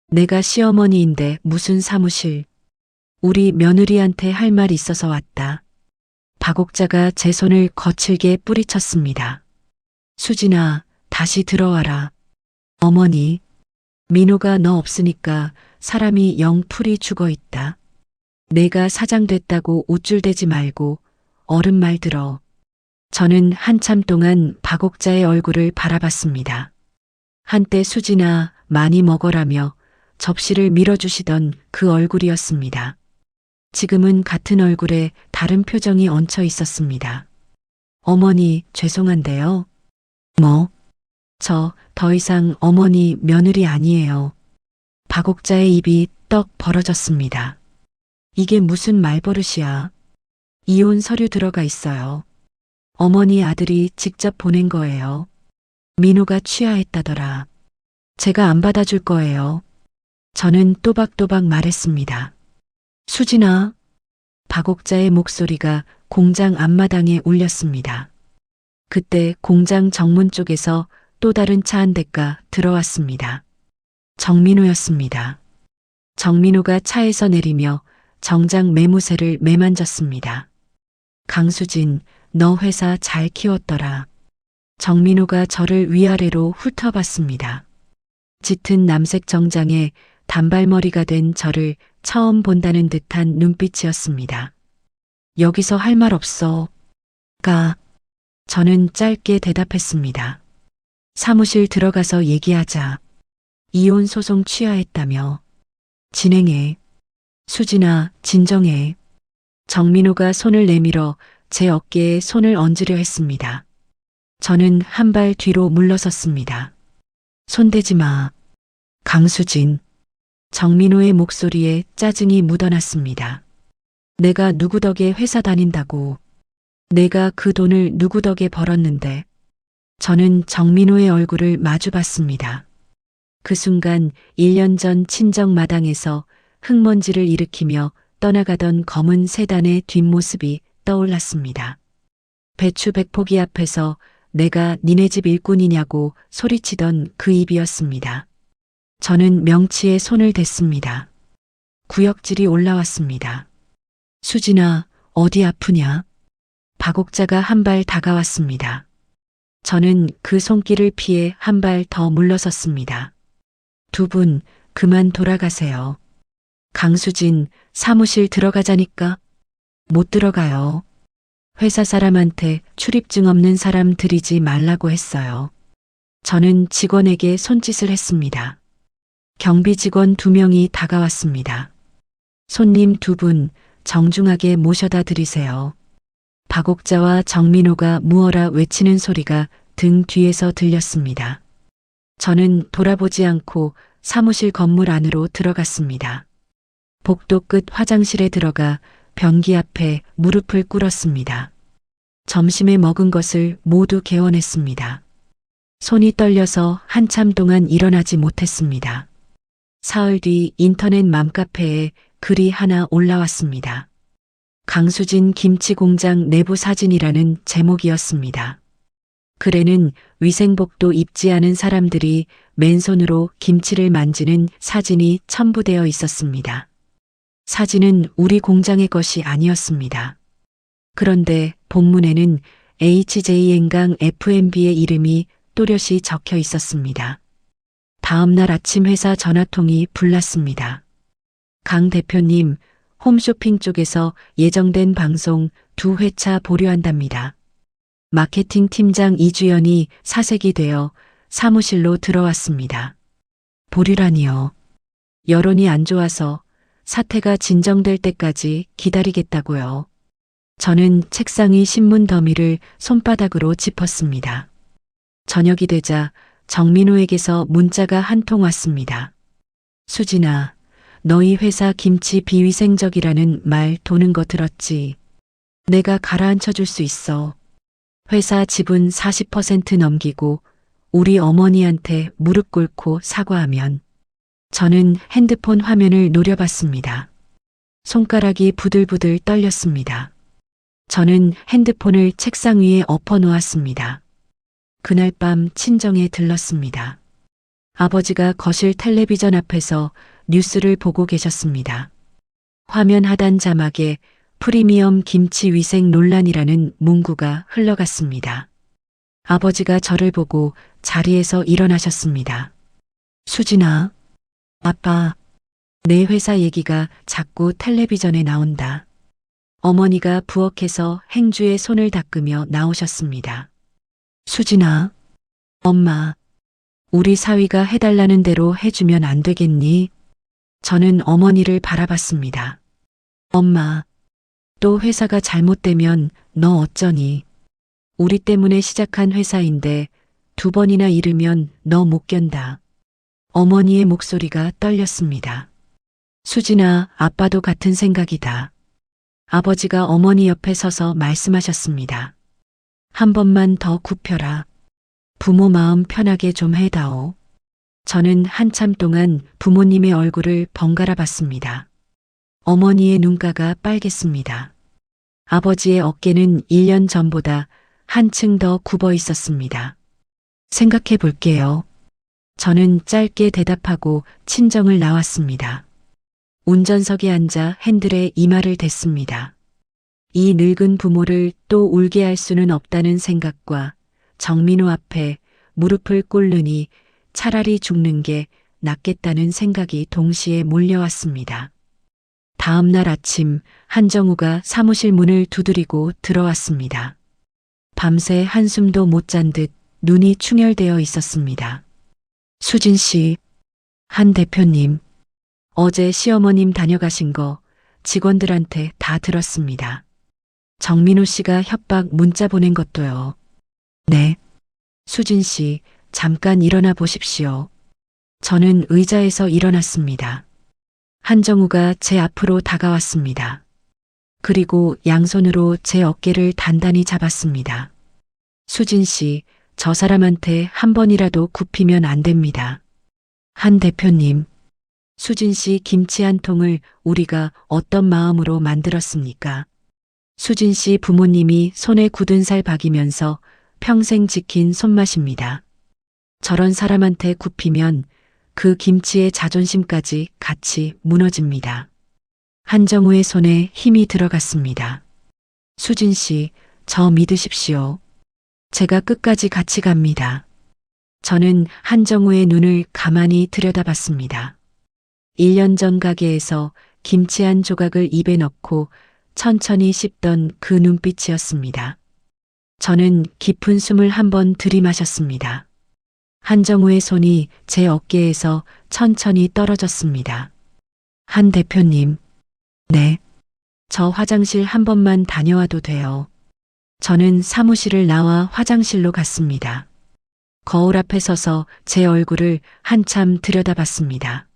내가 시어머니인데 무슨 사무실. 우리 며느리한테 할 말 있어서 왔다. 박옥자가 제 손을 거칠게 뿌리쳤습니다. 수진아, 다시 들어와라. 어머니, 민호가 너 없으니까 사람이 영 풀이 죽어 있다. 내가 사장 됐다고 우쭐대지 말고 어른 말 들어. 저는 한참 동안 박옥자의 얼굴을 바라봤습니다. 한때 수진아 많이 먹어라며 접시를 밀어주시던 그 얼굴이었습니다. 지금은 같은 얼굴에 다른 표정이 얹혀 있었습니다. 어머니, 죄송한데요. 뭐? 저 더 이상 어머니 며느리 아니에요. 박옥자의 입이 떡 벌어졌습니다. 이게 무슨 말버릇이야. 이혼 서류 들어가 있어요. 어머니 아들이 직접 보낸 거예요. 민호가 취하했다더라. 제가 안 받아줄 거예요. 저는 또박또박 말했습니다. 수진아. 박옥자의 목소리가 공장 앞마당에 울렸습니다. 그때 공장 정문 쪽에서 또 다른 차 한 대가 들어왔습니다. 정민호였습니다. 정민호가 차에서 내리며 정장 매무새를 매만졌습니다. 강수진, 너 회사 잘 키웠더라. 정민호가 저를 위아래로 훑어봤습니다. 짙은 남색 정장에 단발머리가 된 저를 처음 본다는 듯한 눈빛이었습니다. 여기서 할 말 없어. 가. 저는 짧게 대답했습니다. 사무실 들어가서 얘기하자. 이혼 소송 취하했다며. 진행해. 수진아, 진정해. 정민호가 손을 내밀어 제 어깨에 손을 얹으려 했습니다. 저는 한 발 뒤로 물러섰습니다. 손대지 마. 강수진. 정민호의 목소리에 짜증이 묻어났습니다. 내가 누구 덕에 회사 다닌다고. 내가 그 돈을 누구 덕에 벌었는데. 저는 정민호의 얼굴을 마주봤습니다. 그 순간 1년 전 친정 마당에서 흙먼지를 일으키며 떠나가던 검은 세단의 뒷모습이 떠올랐습니다. 배추 100포기 앞에서 내가 니네 집 일꾼이냐고 소리치던 그 입이었습니다. 저는 명치에 손을 댔습니다. 구역질이 올라왔습니다. 수진아, 어디 아프냐? 박옥자가 한 발 다가왔습니다. 저는 그 손길을 피해 한 발 더 물러섰습니다. 두 분, 그만 돌아가세요. 강수진, 사무실 들어가자니까. 못 들어가요. 회사 사람한테 출입증 없는 사람 들이지 말라고 했어요. 저는 직원에게 손짓을 했습니다. 경비 직원 2명이 다가왔습니다. 손님 2분, 정중하게 모셔다 드리세요. 박옥자와 정민호가 무어라 외치는 소리가 등 뒤에서 들렸습니다. 저는 돌아보지 않고 사무실 건물 안으로 들어갔습니다. 복도 끝 화장실에 들어가 변기 앞에 무릎을 꿇었습니다. 점심에 먹은 것을 모두 개원했습니다. 손이 떨려서 한참 동안 일어나지 못했습니다. 사흘 뒤 인터넷 맘카페에 글이 하나 올라왔습니다. 강수진 김치 공장 내부 사진이라는 제목이었습니다. 글에는 위생복도 입지 않은 사람들이 맨손으로 김치를 만지는 사진이 첨부되어 있었습니다. 사진은 우리 공장의 것이 아니었습니다. 그런데 본문에는 HJN강 F&B의 이름이 또렷이 적혀 있었습니다. 다음 날 아침 회사 전화통이 불났습니다. 강 대표님, 홈쇼핑 쪽에서 예정된 방송 2회차 보류한답니다. 마케팅 팀장 이주연이 사색이 되어 사무실로 들어왔습니다. 보류라니요. 여론이 안 좋아서 사태가 진정될 때까지 기다리겠다고요. 저는 책상의 신문 더미를 손바닥으로 짚었습니다. 저녁이 되자 정민호에게서 문자가 한 통 왔습니다. 수진아, 너희 회사 김치 비위생적이라는 말 도는 거 들었지? 내가 가라앉혀 줄 수 있어. 회사 지분 40% 넘기고 우리 어머니한테 무릎 꿇고 사과하면. 저는 핸드폰 화면을 노려봤습니다. 손가락이 부들부들 떨렸습니다. 저는 핸드폰을 책상 위에 엎어 놓았습니다. 그날 밤 친정에 들렀습니다. 아버지가 거실 텔레비전 앞에서 뉴스를 보고 계셨습니다. 화면 하단 자막에 프리미엄 김치 위생 논란이라는 문구가 흘러갔습니다. 아버지가 저를 보고 자리에서 일어나셨습니다. 수진아, 아빠, 내 회사 얘기가 자꾸 텔레비전에 나온다. 어머니가 부엌에서 행주에 손을 닦으며 나오셨습니다. 수진아, 엄마, 우리 사위가 해달라는 대로 해주면 안 되겠니? 저는 어머니를 바라봤습니다. 엄마, 또 회사가 잘못되면 너 어쩌니? 우리 때문에 시작한 회사인데 2번이나 잃으면 너 못 견다. 어머니의 목소리가 떨렸습니다. 수진아, 아빠도 같은 생각이다. 아버지가 어머니 옆에 서서 말씀하셨습니다. 한 번만 더 굽혀라. 부모 마음 편하게 좀 해다오. 저는 한참 동안 부모님의 얼굴을 번갈아 봤습니다. 어머니의 눈가가 빨갰습니다. 아버지의 어깨는 1년 전보다 한층 더 굽어 있었습니다. 생각해 볼게요. 저는 짧게 대답하고 친정을 나왔습니다. 운전석에 앉아 핸들에 이마를 댔습니다. 이 늙은 부모를 또 울게 할 수는 없다는 생각과 정민호 앞에 무릎을 꿇느니 차라리 죽는 게 낫겠다는 생각이 동시에 몰려왔습니다. 다음 날 아침 한정우가 사무실 문을 두드리고 들어왔습니다. 밤새 한숨도 못 잔 듯 눈이 충혈되어 있었습니다. 수진 씨, 한 대표님, 어제 시어머님 다녀가신 거 직원들한테 다 들었습니다. 정민호 씨가 협박 문자 보낸 것도요. 네. 수진 씨, 잠깐 일어나 보십시오. 저는 의자에서 일어났습니다. 한정우가 제 앞으로 다가왔습니다. 그리고 양손으로 제 어깨를 단단히 잡았습니다. 수진 씨, 저 사람한테 한 번이라도 굽히면 안 됩니다. 한 대표님, 수진 씨 김치 한 통을 우리가 어떤 마음으로 만들었습니까? 수진 씨 부모님이 손에 굳은 살 박이면서 평생 지킨 손맛입니다. 저런 사람한테 굽히면 그 김치의 자존심까지 같이 무너집니다. 한정우의 손에 힘이 들어갔습니다. 수진 씨, 저 믿으십시오. 제가 끝까지 같이 갑니다. 저는 한정우의 눈을 가만히 들여다봤습니다. 1년 전 가게에서 김치 한 조각을 입에 넣고 천천히 씹던 그 눈빛이었습니다. 저는 깊은 숨을 한번 들이마셨습니다. 한정우의 손이 제 어깨에서 천천히 떨어졌습니다. 한 대표님, 네. 저 화장실 한 번만 다녀와도 돼요. 저는 사무실을 나와 화장실로 갔습니다. 거울 앞에 서서 제 얼굴을 한참 들여다봤습니다.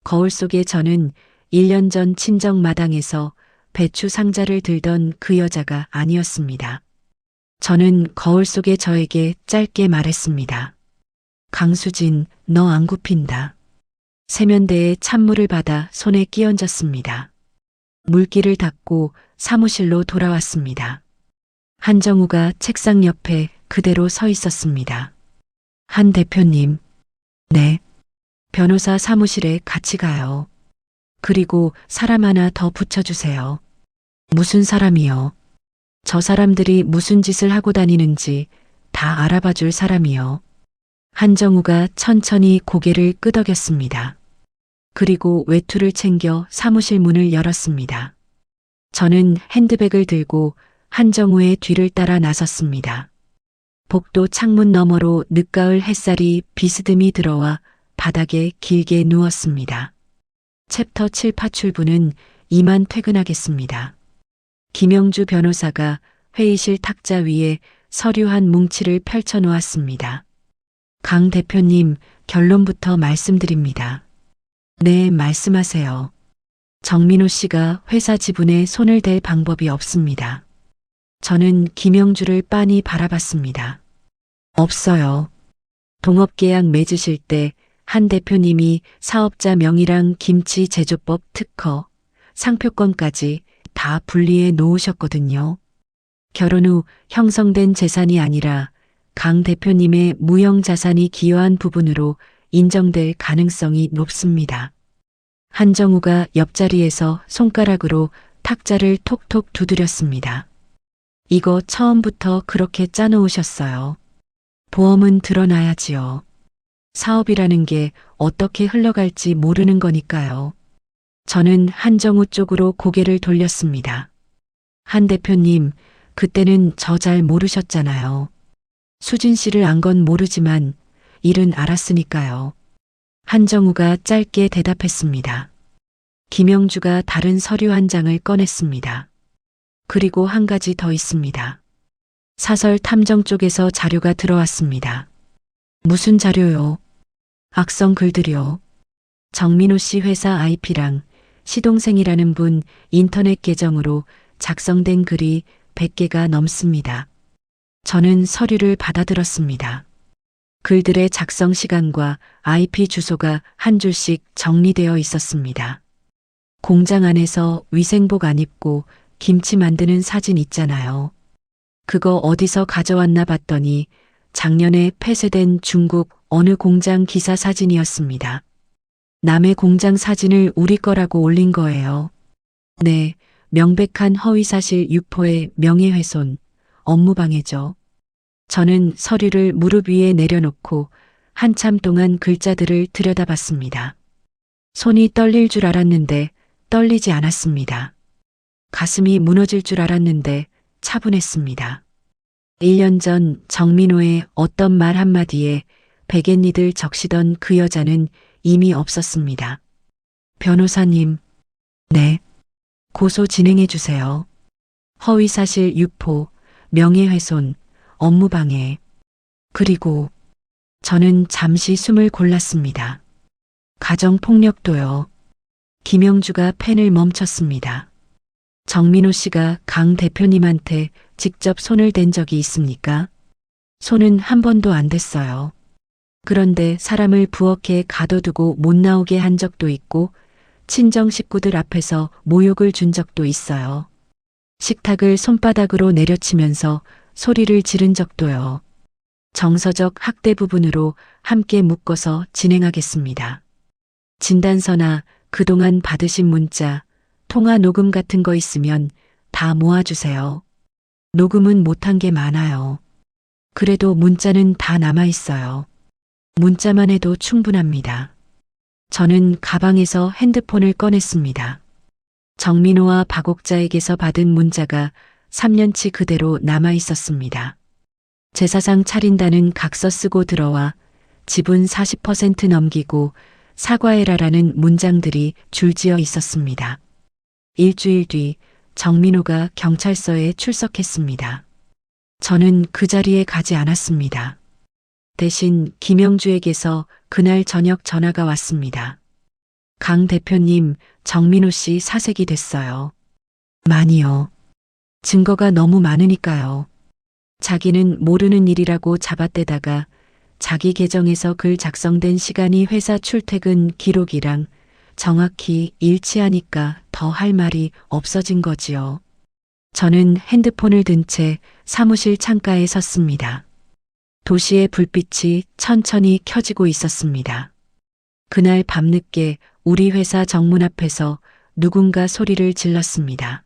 거울 속에 저는 1년 전 친정 마당에서 배추 상자를 들던 그 여자가 아니었습니다. 저는 거울 속의 저에게 짧게 말했습니다. 강수진, 너 안 굽힌다. 세면대에 찬물을 받아 손에 끼얹었습니다. 물기를 닦고 사무실로 돌아왔습니다. 한정우가 책상 옆에 그대로 서 있었습니다. 한 대표님, 네. 변호사 사무실에 같이 가요. 그리고 사람 하나 더 붙여주세요. 무슨 사람이요? 저 사람들이 무슨 짓을 하고 다니는지 다 알아봐 줄 사람이요. 한정우가 천천히 고개를 끄덕였습니다. 그리고 외투를 챙겨 사무실 문을 열었습니다. 저는 핸드백을 들고 한정우의 뒤를 따라 나섰습니다. 복도 창문 너머로 늦가을 햇살이 비스듬히 들어와 바닥에 길게 누웠습니다. 챕터 7 파출부는 이만 퇴근하겠습니다. 김영주 변호사가 회의실 탁자 위에 서류 한 뭉치를 펼쳐 놓았습니다. 강 대표님, 결론부터 말씀드립니다. 네, 말씀하세요. 정민호 씨가 회사 지분에 손을 댈 방법이 없습니다. 저는 김영주를 빤히 바라봤습니다. 없어요. 동업계약 맺으실 때 한 대표님이 사업자 명의랑 김치 제조법 특허, 상표권까지 다 분리해 놓으셨거든요. 결혼 후 형성된 재산이 아니라 강 대표님의 무형 자산이 기여한 부분으로 인정될 가능성이 높습니다. 한정우가 옆자리에서 손가락으로 탁자를 톡톡 두드렸습니다. 이거 처음부터 그렇게 짜놓으셨어요. 보험은 드러나야지요. 사업이라는 게 어떻게 흘러갈지 모르는 거니까요. 저는 한정우 쪽으로 고개를 돌렸습니다. 한 대표님, 그때는 저 잘 모르셨잖아요. 수진 씨를 안 건 모르지만 일은 알았으니까요. 한정우가 짧게 대답했습니다. 김영주가 다른 서류 한 장을 꺼냈습니다. 그리고 한 가지 더 있습니다. 사설 탐정 쪽에서 자료가 들어왔습니다. 무슨 자료요? 악성 글들이요. 정민호 씨 회사 IP랑 시동생이라는 분 인터넷 계정으로 작성된 글이 100개가 넘습니다. 저는 서류를 받아들었습니다. 글들의 작성 시간과 IP 주소가 한 줄씩 정리되어 있었습니다. 공장 안에서 위생복 안 입고 김치 만드는 사진 있잖아요. 그거 어디서 가져왔나 봤더니 작년에 폐쇄된 중국 어느 공장 기사 사진이었습니다. 남의 공장 사진을 우리 거라고 올린 거예요. 네, 명백한 허위사실 유포의 명예훼손, 업무방해죠. 저는 서류를 무릎 위에 내려놓고 한참 동안 글자들을 들여다봤습니다. 손이 떨릴 줄 알았는데 떨리지 않았습니다. 가슴이 무너질 줄 알았는데 차분했습니다. 1년 전 정민호의 어떤 말 한마디에 베갯니들 적시던 그 여자는 이미 없었습니다. 변호사님, 네. 고소 진행해 주세요. 허위사실 유포, 명예훼손, 업무방해. 그리고 저는 잠시 숨을 골랐습니다. 가정폭력도요. 김영주가 펜을 멈췄습니다. 정민호 씨가 강 대표님한테 직접 손을 댄 적이 있습니까? 손은 한 번도 안 댔어요. 그런데 사람을 부엌에 가둬두고 못 나오게 한 적도 있고 친정 식구들 앞에서 모욕을 준 적도 있어요. 식탁을 손바닥으로 내려치면서 소리를 지른 적도요. 정서적 학대 부분으로 함께 묶어서 진행하겠습니다. 진단서나 그동안 받으신 문자, 통화 녹음 같은 거 있으면 다 모아주세요. 녹음은 못한 게 많아요. 그래도 문자는 다 남아있어요. 문자만 해도 충분합니다. 저는 가방에서 핸드폰을 꺼냈습니다. 정민호와 박옥자에게서 받은 문자가 3년치 그대로 남아있었습니다. 제사상 차린다는 각서 쓰고 들어와 지분 40% 넘기고 사과해라라는 문장들이 줄지어 있었습니다. 일주일 뒤 정민호가 경찰서에 출석했습니다. 저는 그 자리에 가지 않았습니다. 대신 김영주에게서 그날 저녁 전화가 왔습니다. 강 대표님, 정민호 씨 사색이 됐어요. 많이요. 증거가 너무 많으니까요. 자기는 모르는 일이라고 잡아떼다가 자기 계정에서 글 작성된 시간이 회사 출퇴근 기록이랑 정확히 일치하니까 더 할 말이 없어진 거지요. 저는 핸드폰을 든 채 사무실 창가에 섰습니다. 도시의 불빛이 천천히 켜지고 있었습니다. 그날 밤늦게 우리 회사 정문 앞에서 누군가 소리를 질렀습니다.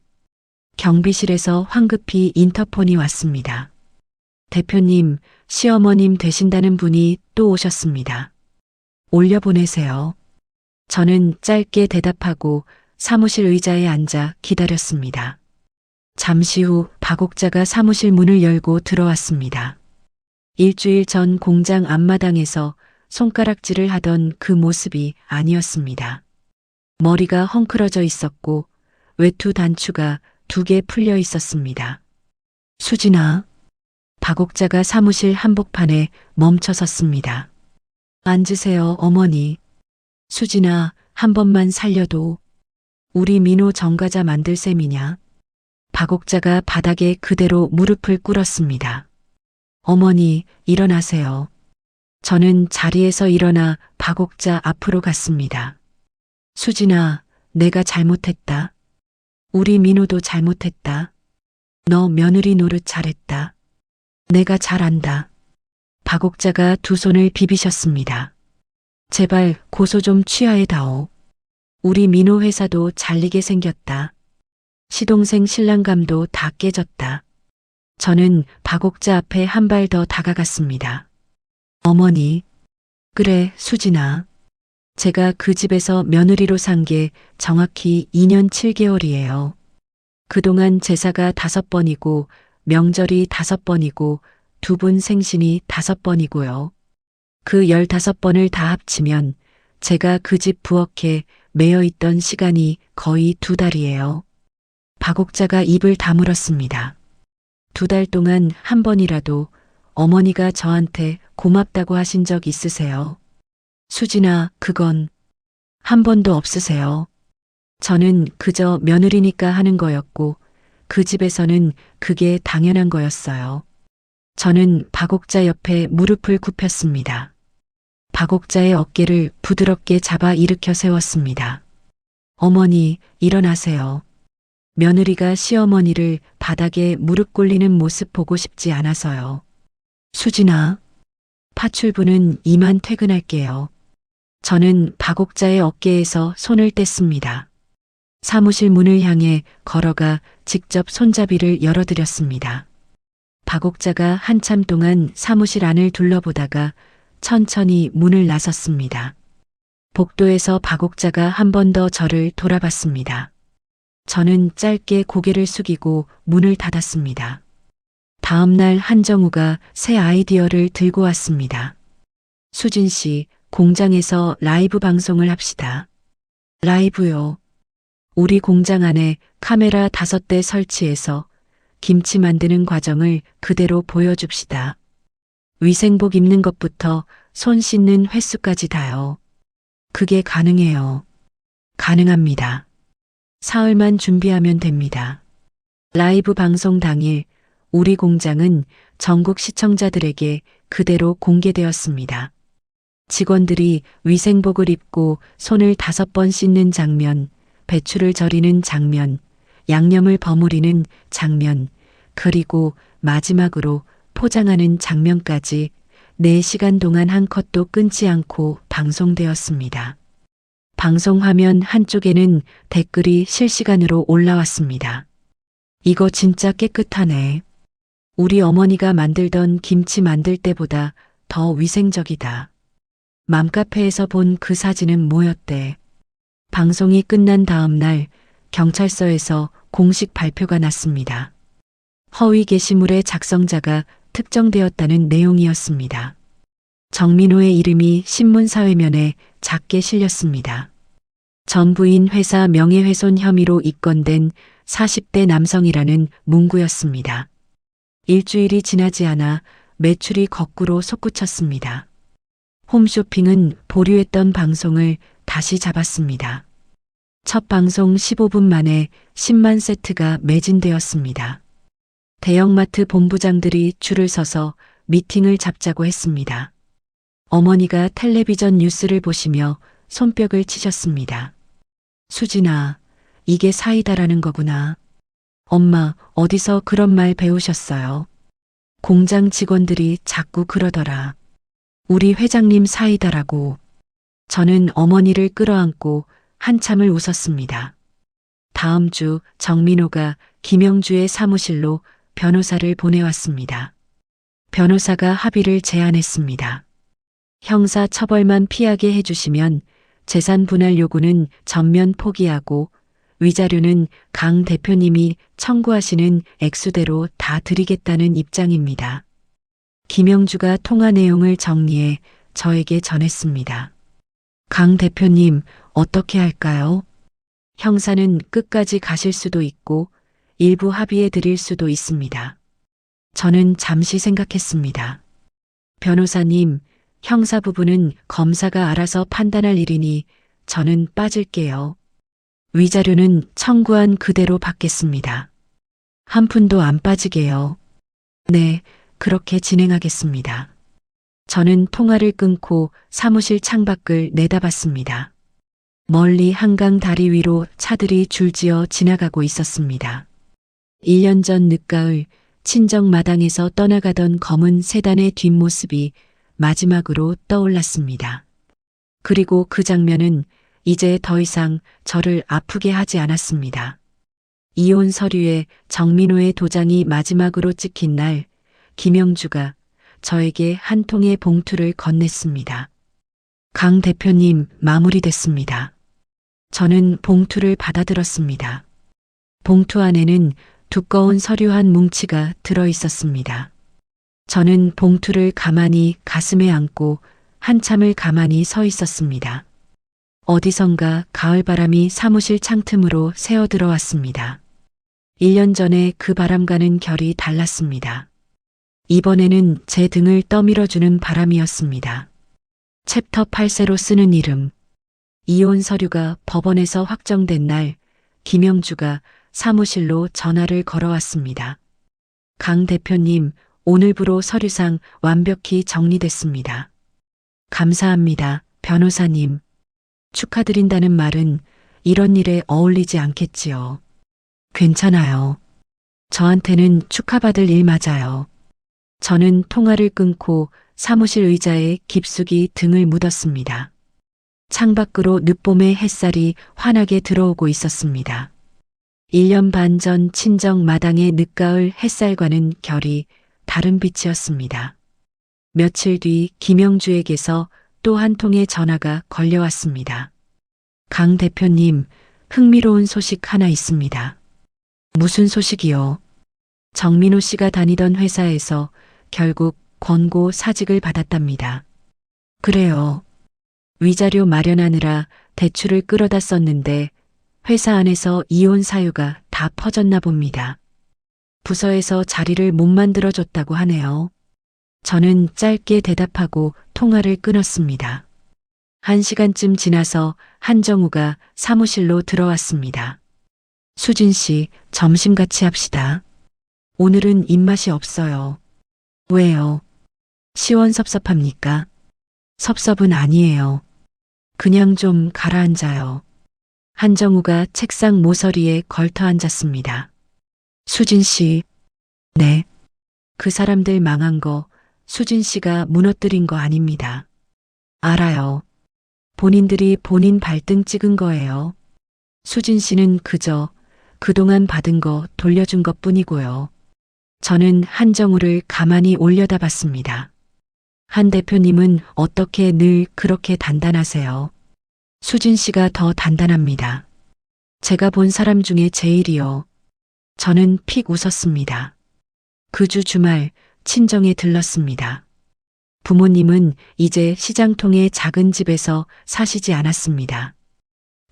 경비실에서 황급히 인터폰이 왔습니다. 대표님, 시어머님 되신다는 분이 또 오셨습니다. 올려보내세요. 저는 짧게 대답하고 사무실 의자에 앉아 기다렸습니다. 잠시 후 박옥자가 사무실 문을 열고 들어왔습니다. 일주일 전 공장 앞마당에서 손가락질을 하던 그 모습이 아니었습니다. 머리가 헝클어져 있었고 외투 단추가 2개 풀려 있었습니다. 수진아. 박옥자가 사무실 한복판에 멈춰 섰습니다. 앉으세요, 어머니. 수진아, 한 번만 살려도. 우리 민호 정과자 만들 셈이냐? 박옥자가 바닥에 그대로 무릎을 꿇었습니다. 어머니, 일어나세요. 저는 자리에서 일어나 박옥자 앞으로 갔습니다. 수진아, 내가 잘못했다. 우리 민호도 잘못했다. 너 며느리 노릇 잘했다. 내가 잘 안다. 박옥자가 2 손을 비비셨습니다. 제발 고소 좀 취하해다오. 우리 민호 회사도 잘리게 생겼다. 시동생 신랑감도 다 깨졌다. 저는 박옥자 앞에 한 발 더 다가갔습니다. 어머니. 그래, 수진아. 제가 그 집에서 며느리로 산 게 정확히 2년 7개월이에요. 그동안 제사가 5번이고 명절이 5번이고 2분 생신이 5번이고요. 그 15번을 다 합치면 제가 그 집 부엌에 매여 있던 시간이 거의 2달이에요. 박옥자가 입을 다물었습니다. 2달 동안 한 번이라도 어머니가 저한테 고맙다고 하신 적 있으세요? 수진아, 그건 한 번도 없으세요. 저는 그저 며느리니까 하는 거였고 그 집에서는 그게 당연한 거였어요. 저는 박옥자 옆에 무릎을 굽혔습니다. 박옥자의 어깨를 부드럽게 잡아 일으켜 세웠습니다. 어머니, 일어나세요. 며느리가 시어머니를 바닥에 무릎 꿇리는 모습 보고 싶지 않아서요. 수진아, 파출부는 이만 퇴근할게요. 저는 박옥자의 어깨에서 손을 뗐습니다. 사무실 문을 향해 걸어가 직접 손잡이를 열어드렸습니다. 박옥자가 한참 동안 사무실 안을 둘러보다가 천천히 문을 나섰습니다. 복도에서 박옥자가 한 번 더 저를 돌아봤습니다. 저는 짧게 고개를 숙이고 문을 닫았습니다. 다음 날 한정우가 새 아이디어를 들고 왔습니다. 수진 씨, 공장에서 라이브 방송을 합시다. 라이브요. 우리 공장 안에 카메라 5대 설치해서 김치 만드는 과정을 그대로 보여줍시다. 위생복 입는 것부터 손 씻는 횟수까지 다요. 그게 가능해요. 가능합니다. 사흘만 준비하면 됩니다. 라이브 방송 당일 우리 공장은 전국 시청자들에게 그대로 공개되었습니다. 직원들이 위생복을 입고 손을 5번 씻는 장면, 배추를 절이는 장면, 양념을 버무리는 장면, 그리고 마지막으로 포장하는 장면까지 4시간 동안 한 컷도 끊지 않고 방송되었습니다. 방송 화면 한쪽에는 댓글이 실시간으로 올라왔습니다. 이거 진짜 깨끗하네. 우리 어머니가 만들던 김치 만들 때보다 더 위생적이다. 맘카페에서 본 그 사진은 뭐였대? 방송이 끝난 다음 날 경찰서에서 공식 발표가 났습니다. 허위 게시물의 작성자가 특정되었다는 내용이었습니다. 정민호의 이름이 신문 사회면에 작게 실렸습니다. 전 부인 회사 명예훼손 혐의로 입건된 40대 남성이라는 문구였습니다. 일주일이 지나지 않아 매출이 거꾸로 솟구쳤습니다. 홈쇼핑은 보류했던 방송을 다시 잡았습니다. 첫 방송 15분 만에 10만 세트가 매진되었습니다. 대형마트 본부장들이 줄을 서서 미팅을 잡자고 했습니다. 어머니가 텔레비전 뉴스를 보시며 손뼉을 치셨습니다. 수진아, 이게 사이다라는 거구나. 엄마, 어디서 그런 말 배우셨어요? 공장 직원들이 자꾸 그러더라. 우리 회장님 사이다라고. 저는 어머니를 끌어안고 한참을 웃었습니다. 다음 주 정민호가 김영주의 사무실로 변호사를 보내왔습니다. 변호사가 합의를 제안했습니다. 형사 처벌만 피하게 해주시면 재산 분할 요구는 전면 포기하고 위자료는 강 대표님이 청구하시는 액수대로 다 드리겠다는 입장입니다. 김영주가 통화 내용을 정리해 저에게 전했습니다. 강 대표님, 어떻게 할까요? 형사는 끝까지 가실 수도 있고 일부 합의해 드릴 수도 있습니다. 저는 잠시 생각했습니다. 변호사님, 형사 부분은 검사가 알아서 판단할 일이니 저는 빠질게요. 위자료는 청구한 그대로 받겠습니다. 한 푼도 안 빠지게요. 네, 그렇게 진행하겠습니다. 저는 통화를 끊고 사무실 창밖을 내다봤습니다. 멀리 한강 다리 위로 차들이 줄지어 지나가고 있었습니다. 1년 전 늦가을 친정 마당에서 떠나가던 검은 세단의 뒷모습이 마지막으로 떠올랐습니다. 그리고 그 장면은 이제 더 이상 저를 아프게 하지 않았습니다. 이혼 서류에 정민호의 도장이 마지막으로 찍힌 날, 김영주가 저에게 한 통의 봉투를 건넸습니다. 강 대표님, 마무리됐습니다. 저는 봉투를 받아들었습니다. 봉투 안에는 두꺼운 서류 한 뭉치가 들어 있었습니다. 저는 봉투를 가만히 가슴에 안고 한참을 가만히 서 있었습니다. 어디선가 가을바람이 사무실 창틈으로 새어 들어왔습니다. 1년 전에 그 바람과는 결이 달랐습니다. 이번에는 제 등을 떠밀어주는 바람이었습니다. 챕터 8세로 쓰는 이름. 이혼 서류가 법원에서 확정된 날, 김영주가 사무실로 전화를 걸어왔습니다. 강 대표님, 오늘부로 서류상 완벽히 정리됐습니다. 감사합니다, 변호사님. 축하드린다는 말은 이런 일에 어울리지 않겠지요. 괜찮아요. 저한테는 축하받을 일 맞아요. 저는 통화를 끊고 사무실 의자에 깊숙이 등을 묻었습니다. 창밖으로 늦봄의 햇살이 환하게 들어오고 있었습니다. 1년 반 전 친정 마당의 늦가을 햇살과는 결이 다른 빛이었습니다. 며칠 뒤 김영주에게서 또 한 통의 전화가 걸려왔습니다. 강 대표님, 흥미로운 소식 하나 있습니다. 무슨 소식이요? 정민호 씨가 다니던 회사에서 결국 권고 사직을 받았답니다. 그래요. 위자료 마련하느라 대출을 끌어다 썼는데 회사 안에서 이혼 사유가 다 퍼졌나 봅니다. 부서에서 자리를 못 만들어줬다고 하네요. 저는 짧게 대답하고 통화를 끊었습니다. 1시간쯤 지나서 한정우가 사무실로 들어왔습니다. 수진 씨, 점심 같이 합시다. 오늘은 입맛이 없어요. 왜요? 시원섭섭합니까? 섭섭은 아니에요. 그냥 좀 가라앉아요. 한정우가 책상 모서리에 걸터 앉았습니다. 수진 씨, 네. 그 사람들 망한 거 수진 씨가 무너뜨린 거 아닙니다. 알아요. 본인들이 본인 발등 찍은 거예요. 수진 씨는 그저 그동안 받은 거 돌려준 것 뿐이고요. 저는 한정우를 가만히 올려다봤습니다. 한 대표님은 어떻게 늘 그렇게 단단하세요? 수진 씨가 더 단단합니다. 제가 본 사람 중에 제일이요. 저는 픽 웃었습니다. 그 주 주말 친정에 들렀습니다. 부모님은 이제 시장통의 작은 집에서 사시지 않았습니다.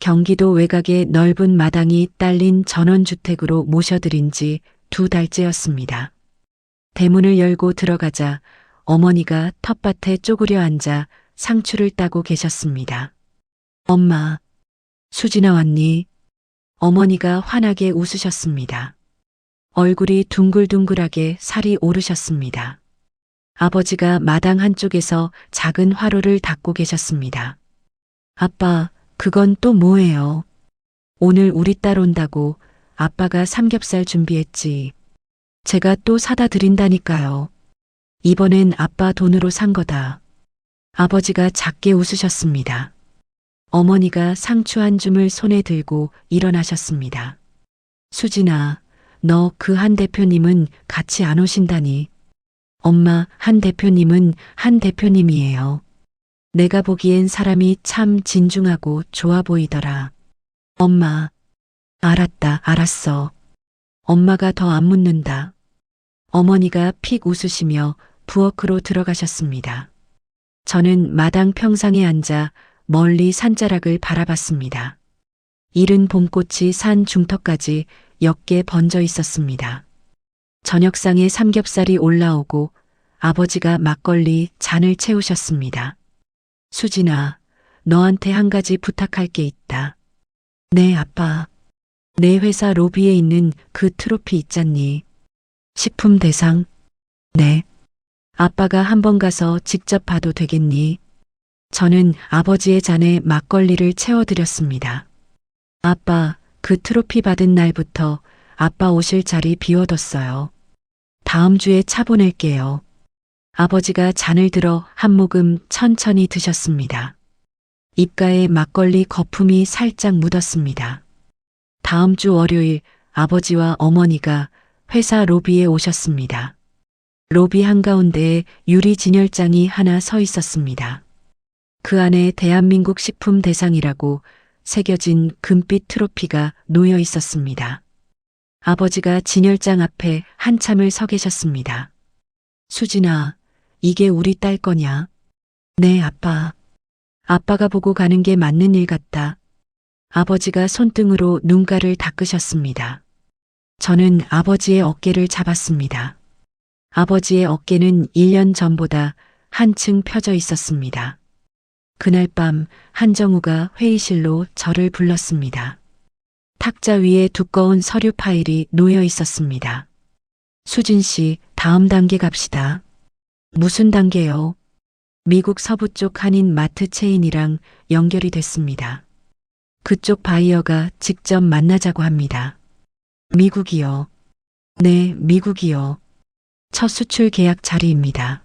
경기도 외곽의 넓은 마당이 딸린 전원주택으로 모셔들인 지 2달째였습니다. 대문을 열고 들어가자 어머니가 텃밭에 쪼그려 앉아 상추를 따고 계셨습니다. 엄마, 수진아 왔니? 어머니가 환하게 웃으셨습니다. 얼굴이 둥글둥글하게 살이 오르셨습니다. 아버지가 마당 한쪽에서 작은 화로를 닦고 계셨습니다. 아빠, 그건 또 뭐예요? 오늘 우리 딸 온다고 아빠가 삼겹살 준비했지. 제가 또 사다 드린다니까요. 이번엔 아빠 돈으로 산 거다. 아버지가 작게 웃으셨습니다. 어머니가 상추 한 줌을 손에 들고 일어나셨습니다. 수진아, 너 그 한 대표님은 같이 안 오신다니. 엄마, 한 대표님은 한 대표님이에요. 내가 보기엔 사람이 참 진중하고 좋아 보이더라. 엄마, 알았다, 알았어. 엄마가 더 안 묻는다. 어머니가 픽 웃으시며 부엌으로 들어가셨습니다. 저는 마당 평상에 앉아 멀리 산자락을 바라봤습니다. 이른 봄꽃이 산 중턱까지 옅게 번져 있었습니다. 저녁상에 삼겹살이 올라오고 아버지가 막걸리 잔을 채우셨습니다. 수진아, 너한테 한 가지 부탁할 게 있다. 네, 아빠. 내 회사 로비에 있는 그 트로피 있잖니. 식품 대상? 네. 아빠가 한번 가서 직접 봐도 되겠니? 저는 아버지의 잔에 막걸리를 채워드렸습니다. 아빠, 그 트로피 받은 날부터 아빠 오실 자리 비워뒀어요. 다음 주에 차 보낼게요. 아버지가 잔을 들어 한 모금 천천히 드셨습니다. 입가에 막걸리 거품이 살짝 묻었습니다. 다음 주 월요일 아버지와 어머니가 회사 로비에 오셨습니다. 로비 한가운데에 유리 진열장이 하나 서 있었습니다. 그 안에 대한민국 식품 대상이라고 새겨진 금빛 트로피가 놓여 있었습니다. 아버지가 진열장 앞에 한참을 서 계셨습니다. 수진아, 이게 우리 딸 거냐? 네, 아빠. 아빠가 보고 가는 게 맞는 일 같다. 아버지가 손등으로 눈가를 닦으셨습니다. 저는 아버지의 어깨를 잡았습니다. 아버지의 어깨는 1년 전보다 한층 펴져 있었습니다. 그날 밤 한정우가 회의실로 저를 불렀습니다. 탁자 위에 두꺼운 서류 파일이 놓여 있었습니다. 수진 씨, 다음 단계 갑시다. 무슨 단계요? 미국 서부 쪽 한인 마트 체인이랑 연결이 됐습니다. 그쪽 바이어가 직접 만나자고 합니다. 미국이요. 네, 미국이요. 첫 수출 계약 자리입니다.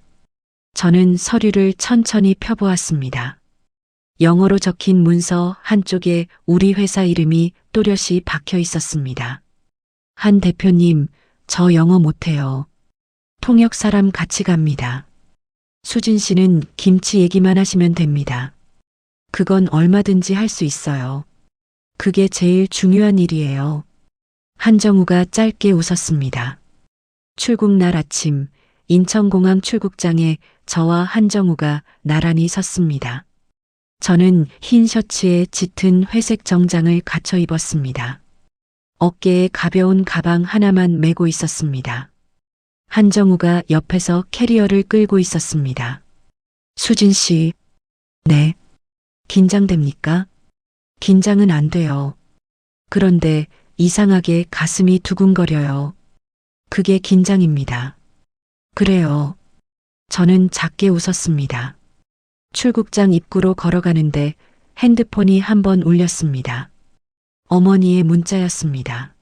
저는 서류를 천천히 펴보았습니다. 영어로 적힌 문서 한쪽에 우리 회사 이름이 또렷이 박혀 있었습니다. 한 대표님, 저 영어 못해요. 통역 사람 같이 갑니다. 수진 씨는 김치 얘기만 하시면 됩니다. 그건 얼마든지 할 수 있어요. 그게 제일 중요한 일이에요. 한정우가 짧게 웃었습니다. 출국 날 아침 인천공항 출국장에 저와 한정우가 나란히 섰습니다. 저는 흰 셔츠에 짙은 회색 정장을 갖춰 입었습니다. 어깨에 가벼운 가방 하나만 메고 있었습니다. 한정우가 옆에서 캐리어를 끌고 있었습니다. 수진 씨, 네. 긴장됩니까? 긴장은 안 돼요. 그런데 이상하게 가슴이 두근거려요. 그게 긴장입니다. 그래요. 저는 작게 웃었습니다. 출국장 입구로 걸어가는데 핸드폰이 한번 울렸습니다. 어머니의 문자였습니다.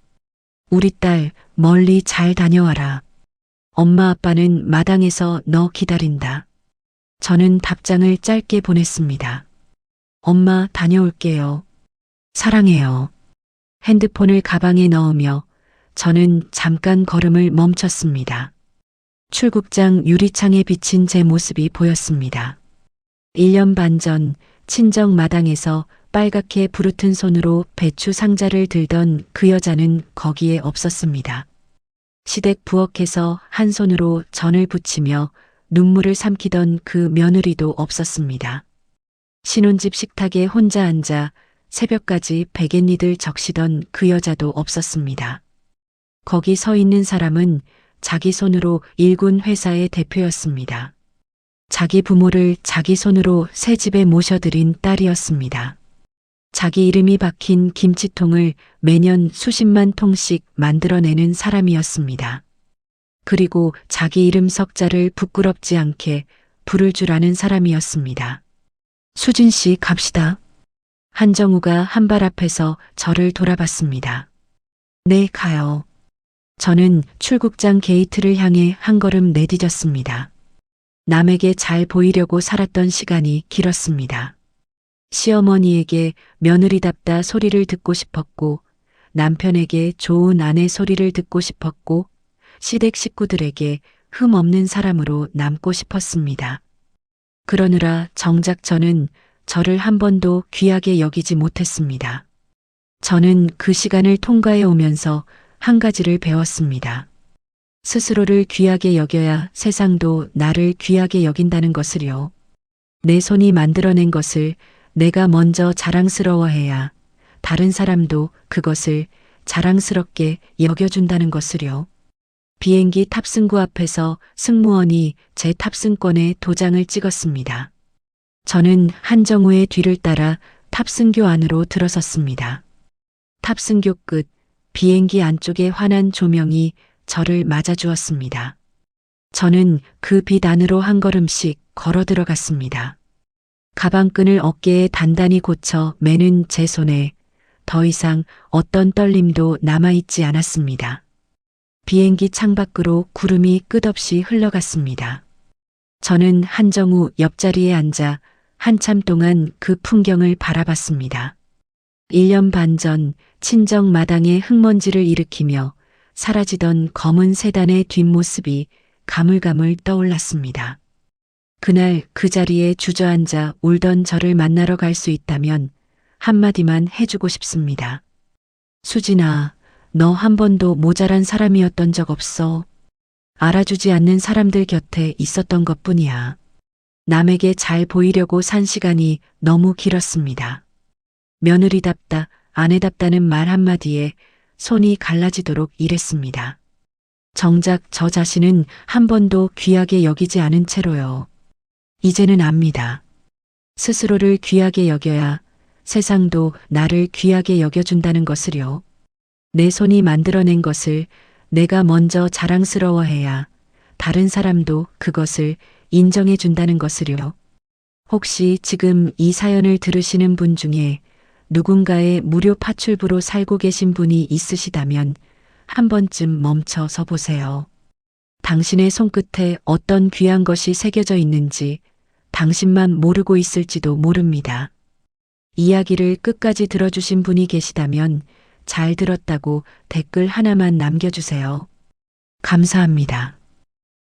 우리 딸 멀리 잘 다녀와라. 엄마 아빠는 마당에서 너 기다린다. 저는 답장을 짧게 보냈습니다. 엄마 다녀올게요. 사랑해요. 핸드폰을 가방에 넣으며 저는 잠깐 걸음을 멈췄습니다. 출국장 유리창에 비친 제 모습이 보였습니다. 1년 반 전 친정 마당에서 빨갛게 부르튼 손으로 배추 상자를 들던 그 여자는 거기에 없었습니다. 시댁 부엌에서 한 손으로 전을 부치며 눈물을 삼키던 그 며느리도 없었습니다. 신혼집 식탁에 혼자 앉아 새벽까지 베갯니들 적시던 그 여자도 없었습니다. 거기 서 있는 사람은 자기 손으로 일군 회사의 대표였습니다. 자기 부모를 자기 손으로 새 집에 모셔들인 딸이었습니다. 자기 이름이 박힌 김치통을 매년 수십만 통씩 만들어내는 사람이었습니다. 그리고 자기 이름 석자를 부끄럽지 않게 부를 줄 아는 사람이었습니다. 수진 씨 갑시다. 한정우가 한발 앞에서 저를 돌아봤습니다. 네, 가요. 저는 출국장 게이트를 향해 한 걸음 내디뎠습니다. 남에게 잘 보이려고 살았던 시간이 길었습니다. 시어머니에게 며느리답다 소리를 듣고 싶었고, 남편에게 좋은 아내 소리를 듣고 싶었고, 시댁 식구들에게 흠 없는 사람으로 남고 싶었습니다. 그러느라 정작 저는 저를 한 번도 귀하게 여기지 못했습니다. 저는 그 시간을 통과해 오면서 한 가지를 배웠습니다. 스스로를 귀하게 여겨야 세상도 나를 귀하게 여긴다는 것을요. 내 손이 만들어낸 것을 내가 먼저 자랑스러워해야 다른 사람도 그것을 자랑스럽게 여겨준다는 것을요. 비행기 탑승구 앞에서 승무원이 제 탑승권에 도장을 찍었습니다. 저는 한정우의 뒤를 따라 탑승교 안으로 들어섰습니다. 탑승교 끝 비행기 안쪽에 환한 조명이 저를 맞아주었습니다. 저는 그 빛 안으로 한 걸음씩 걸어 들어갔습니다. 가방끈을 어깨에 단단히 고쳐 매는 제 손에 더 이상 어떤 떨림도 남아있지 않았습니다. 비행기 창밖으로 구름이 끝없이 흘러갔습니다. 저는 한정우 옆자리에 앉아 한참 동안 그 풍경을 바라봤습니다. 1년 반 전 친정 마당에 흙먼지를 일으키며 사라지던 검은 세단의 뒷모습이 가물가물 떠올랐습니다. 그날 그 자리에 주저앉아 울던 저를 만나러 갈 수 있다면 한마디만 해주고 싶습니다. 수진아, 너 한 번도 모자란 사람이었던 적 없어. 알아주지 않는 사람들 곁에 있었던 것뿐이야. 남에게 잘 보이려고 산 시간이 너무 길었습니다. 며느리답다, 아내답다는 말 한마디에 손이 갈라지도록 일했습니다. 정작 저 자신은 한 번도 귀하게 여기지 않은 채로요. 이제는 압니다. 스스로를 귀하게 여겨야 세상도 나를 귀하게 여겨준다는 것을요. 내 손이 만들어낸 것을 내가 먼저 자랑스러워해야 다른 사람도 그것을 인정해준다는 것을요. 혹시 지금 이 사연을 들으시는 분 중에 누군가의 무료 파출부로 살고 계신 분이 있으시다면 한 번쯤 멈춰 서 보세요. 당신의 손끝에 어떤 귀한 것이 새겨져 있는지 당신만 모르고 있을지도 모릅니다. 이야기를 끝까지 들어주신 분이 계시다면 잘 들었다고 댓글 하나만 남겨주세요. 감사합니다.